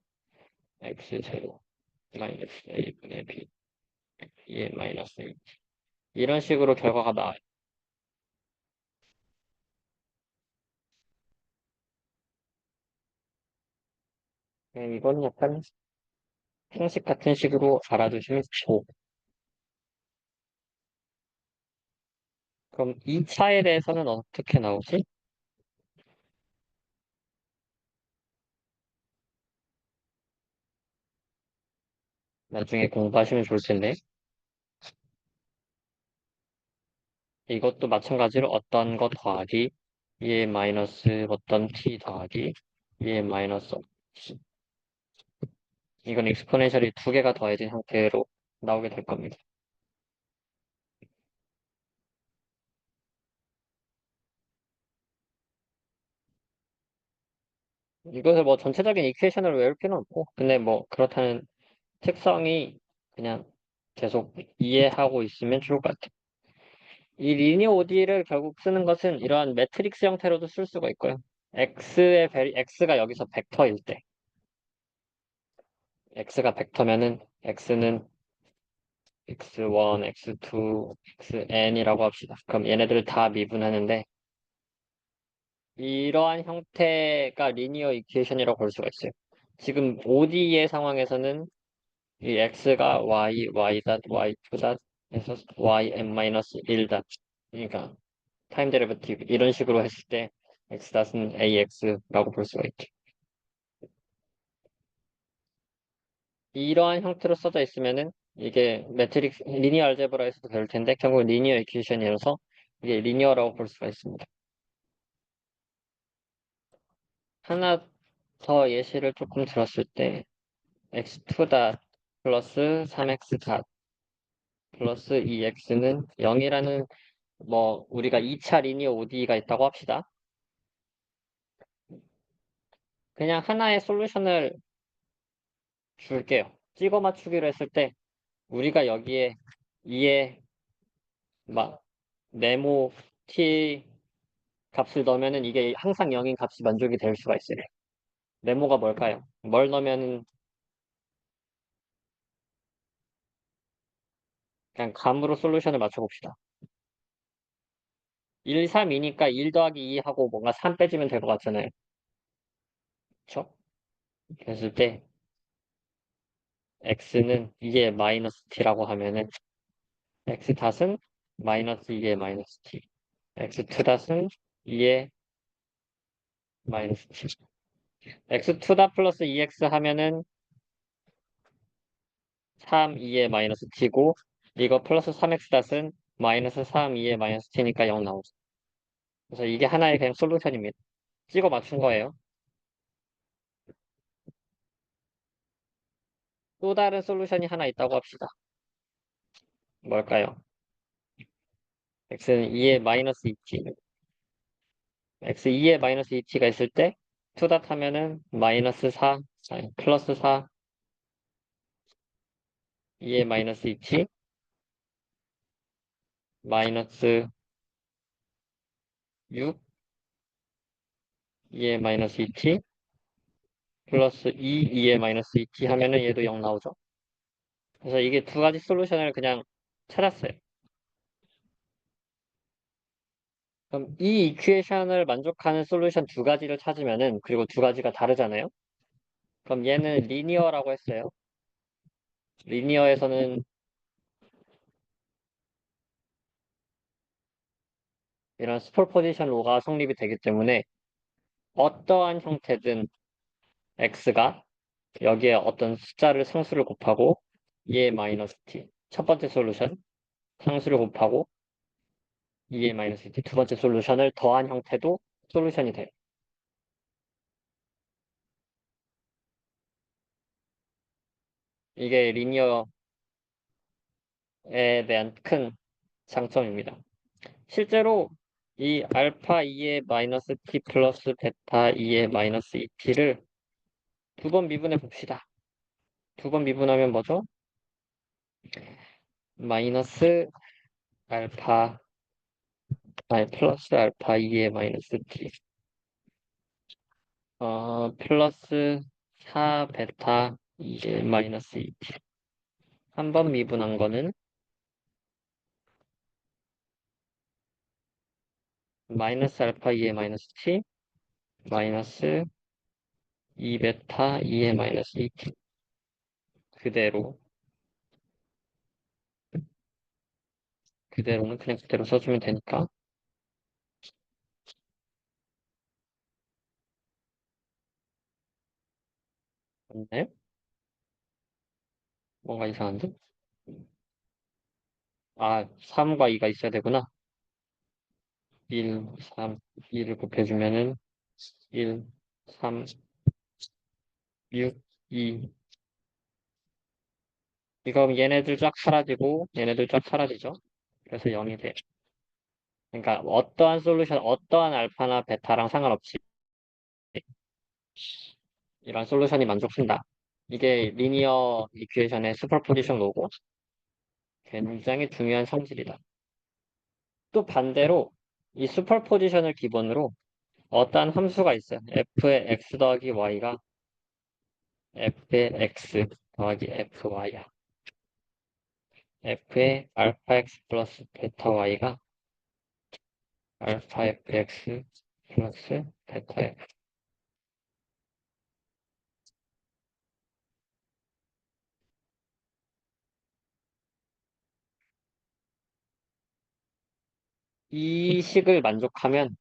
x0 마이너스 a분의 b 2의 마이너스 1 이런 식으로 결과가 나와요. 이건 약간 형식 같은 식으로 알아두시면 좋고 그럼 2차에 대해서는 어떻게 나오지? 나중에 공부하시면 좋을 텐데 이것도 마찬가지로 어떤 거 더하기 2의 마이너스 어떤 t 더하기 2의 마이너스 이건 익스포넨셜이 두 개가 더해진 형태로 나오게 될 겁니다. 이것을 뭐 전체적인 이퀘이션을 외울 필요는 없고 근데 뭐 그렇다는 특성이 그냥 계속 이해하고 있으면 좋을 것 같아요. 이 리니어 OD를 결국 쓰는 것은 이러한 매트릭스 형태로도 쓸 수가 있고요. x가 여기서 벡터일 때 x가 벡터면은 x는 x1, x2, xn이라고 합시다. 그럼 얘네들을 다 미분하는데 이러한 형태가 리니어 이퀘이션이라고 볼 수가 있어요. 지금 OD의 상황에서는 이 x가 y 닷 y2 닷에서 yn-1 닷 그러니까 타임 데리버티브 이런 식으로 했을 때 x 닷은 ax라고 볼 수가 있죠. 이러한 형태로 써져 있으면은 이게 매트릭스 리니어 알제브라에서도 배울 텐데 결국 리니어 이퀘이션이어서 이게 리니어라고 볼 수가 있습니다. 하나 더 예시를 조금 들었을 때 x2 닷 플러스 3x 닷 플러스 2x는 0이라는 뭐 우리가 2차 리니어 ODE가 있다고 합시다. 그냥 하나의 솔루션을 줄게요. 찍어 맞추기로 했을 때 우리가 여기에 2의 막 네모 t 값을 넣으면은 이게 항상 0인 값이 만족이 될 수가 있어요. 네모가 뭘까요? 뭘 넣으면은 그냥 감으로 솔루션을 맞춰봅시다. 1, 3이니까 1 더하기 2 하고 뭔가 3 빼주면 될 것 같잖아요. 그쵸? 그랬을 때 x는 2의 마이너스 t라고 하면은 x 닷은 마이너스 2의 마이너스 t x2 닷은 2의 마이너스 t x2 닷 플러스 2x 하면은 3, 2의 마이너스 t고 이거 플러스 3x 닷은 마이너스 3, 2의 마이너스 t니까 0 나오죠. 그래서 이게 하나의 그냥 솔루션입니다. 찍어 맞춘 거예요. 또 다른 솔루션이 하나 있다고 합시다. 뭘까요? x는 2의 마이너스 2t x 2의 마이너스 2t가 있을 때 투닷 하면은 마이너스 4 아니 플러스 4 2의 마이너스 2t 마이너스 6 2의 마이너스 2t 플러스 2 2의 마이너스 2t 하면은 얘도 0 나오죠. 그래서 이게 두 가지 솔루션을 그냥 찾았어요. 그럼 이 이퀘이션을 만족하는 솔루션 두 가지를 찾으면은 그리고 두 가지가 다르잖아요. 그럼 얘는 리니어라고 했어요. 리니어에서는 이런 슈퍼포지션 로가 성립이 되기 때문에 어떠한 형태든 x가 여기에 어떤 숫자를 상수를 곱하고 2의 마이너스 t. 첫 번째 솔루션 상수를 곱하고 2의 마이너스 t. 두 번째 솔루션을 더한 형태도 솔루션이 돼요. 이게 리니어에 대한 큰 장점입니다. 실제로 이 알파 2의 마이너스 t 플러스 베타 2의 마이너스 2t를 두 번 미분해 봅시다. 두 번 미분하면 뭐죠? 마이너스 알파, 아니 플러스 알파 2의 마이너스 t 플러스 4 베타 2의 마이너스 2t 한 번 미분한 거는 마이너스 알파 2의 마이너스 t 마이너스 2 베타 2의 마이너스 2t 그대로 그대로는 그냥 그대로 써주면 되니까 맞네? 뭔가 이상한데? 3과 2가 있어야 되구나. 1, 3, 2를 곱해주면은 1, 3, 6, 2. 이거 얘네들 쫙 사라지고 얘네들 쫙 사라지죠. 그래서 0이 돼. 그러니까 어떠한 솔루션, 어떠한 알파나 베타랑 상관없이 이런 솔루션이 만족한다. 이게 리니어 이퀘이션의 슈퍼포지션 로고 굉장히 중요한 성질이다. 또 반대로 이 슈퍼포지션을 기본으로 어떠한 함수가 있어요. f의 x 더하기 y가 f의 x 더하기 fy야. f의 알파 x 플러스 베타 y가 알파 fx 플러스 베타 x. 이 식을 만족하면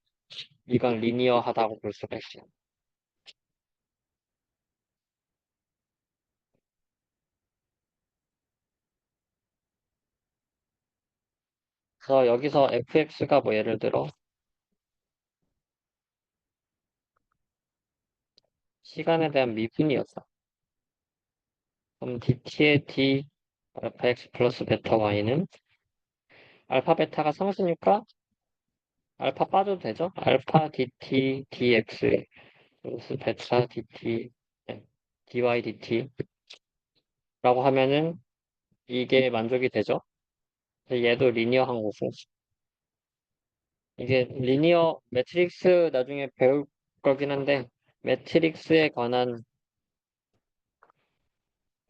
이건 리니어하다고 볼 수가 있어요. 그래서 여기서 fx가 뭐 예를 들어 시간에 대한 미분이었어. 그럼 dt의 d 알파 x 플러스 베타 y는 알파 베타가 상수니까 알파 빠져도 되죠? 알파 dt dx 플러스 베타 dt dy dt라고 하면은 이게 만족이 되죠? 얘도 리니어한 거고 이게 리니어 매트릭스 나중에 배울 거긴 한데 매트릭스에 관한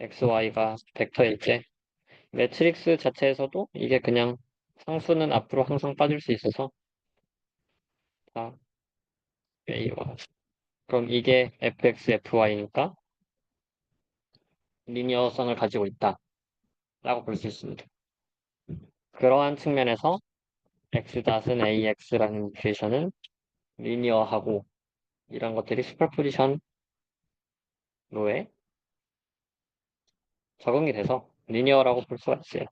xy가 벡터일 때 매트릭스 자체에서도 이게 그냥 상수는 앞으로 항상 빠질 수 있어서 다 A와 그럼 이게 fx, fy니까 리니어성을 가지고 있다 라고 볼 수 있습니다. 그러한 측면에서 x.은 ax라는 이퀘이션은 리니어하고 이런 것들이 슈퍼포지션 로에 적응이 돼서 리니어라고 볼 수가 있어요.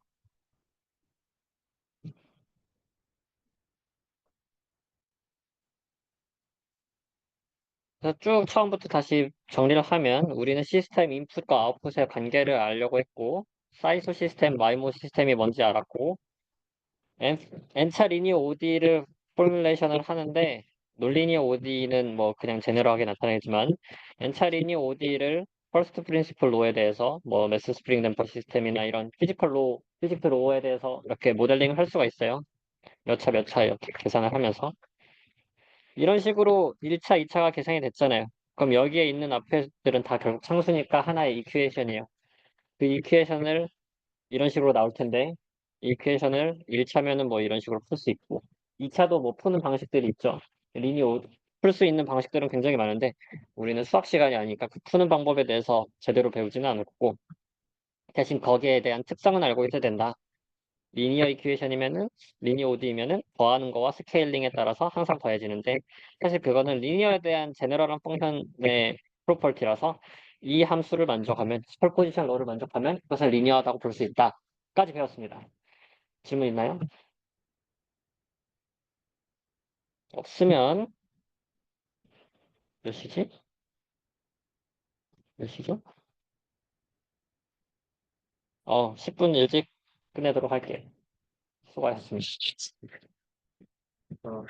그래서 쭉 처음부터 다시 정리를 하면 우리는 시스템 인풋과 아웃풋의 관계를 알려고 했고 사이소 시스템, 마이모 시스템이 뭔지 알았고 N차 리니어 OD를 포뮬레이션을 하는데 논리니어 OD는 뭐 그냥 제네럴하게 나타내지만 N차 리니어 OD를 퍼스트 프린시플 로에 대해서 뭐 매스 스프링 댐퍼 시스템이나 이런 피지컬 로에 대해서 이렇게 모델링을 할 수가 있어요. 몇 차 이렇게 계산을 하면서 이런 식으로 1차, 2차가 계산이 됐잖아요. 그럼 여기에 있는 앞에들은 다 결국 상수니까 하나의 이퀘이션이에요. 그 이퀘이션을 이런 식으로 나올 텐데 이퀘이션을 1차면은 뭐 이런 식으로 풀 수 있고 2차도 뭐 푸는 방식들이 있죠. 리니어 풀 수 있는 방식들은 굉장히 많은데 우리는 수학 시간이 아니니까 그 푸는 방법에 대해서 제대로 배우지는 않았고 대신 거기에 대한 특성은 알고 있어야 된다. 리니어 이퀘이션이면은 리니어 OD이면은 더하는 거와 스케일링에 따라서 항상 더해지는데 사실 그거는 리니어에 대한 제너럴한 펑션의 프로퍼티라서 이 함수를 만족하면, 슈퍼포지션 롤을 만족하면 그것을 리니어하다고 볼 수 있다. 까지 배웠습니다. 질문 있나요? 없으면 몇 시지? 몇 시죠? 10분 일찍 끝내도록 할게요. 수고하셨습니다. 어,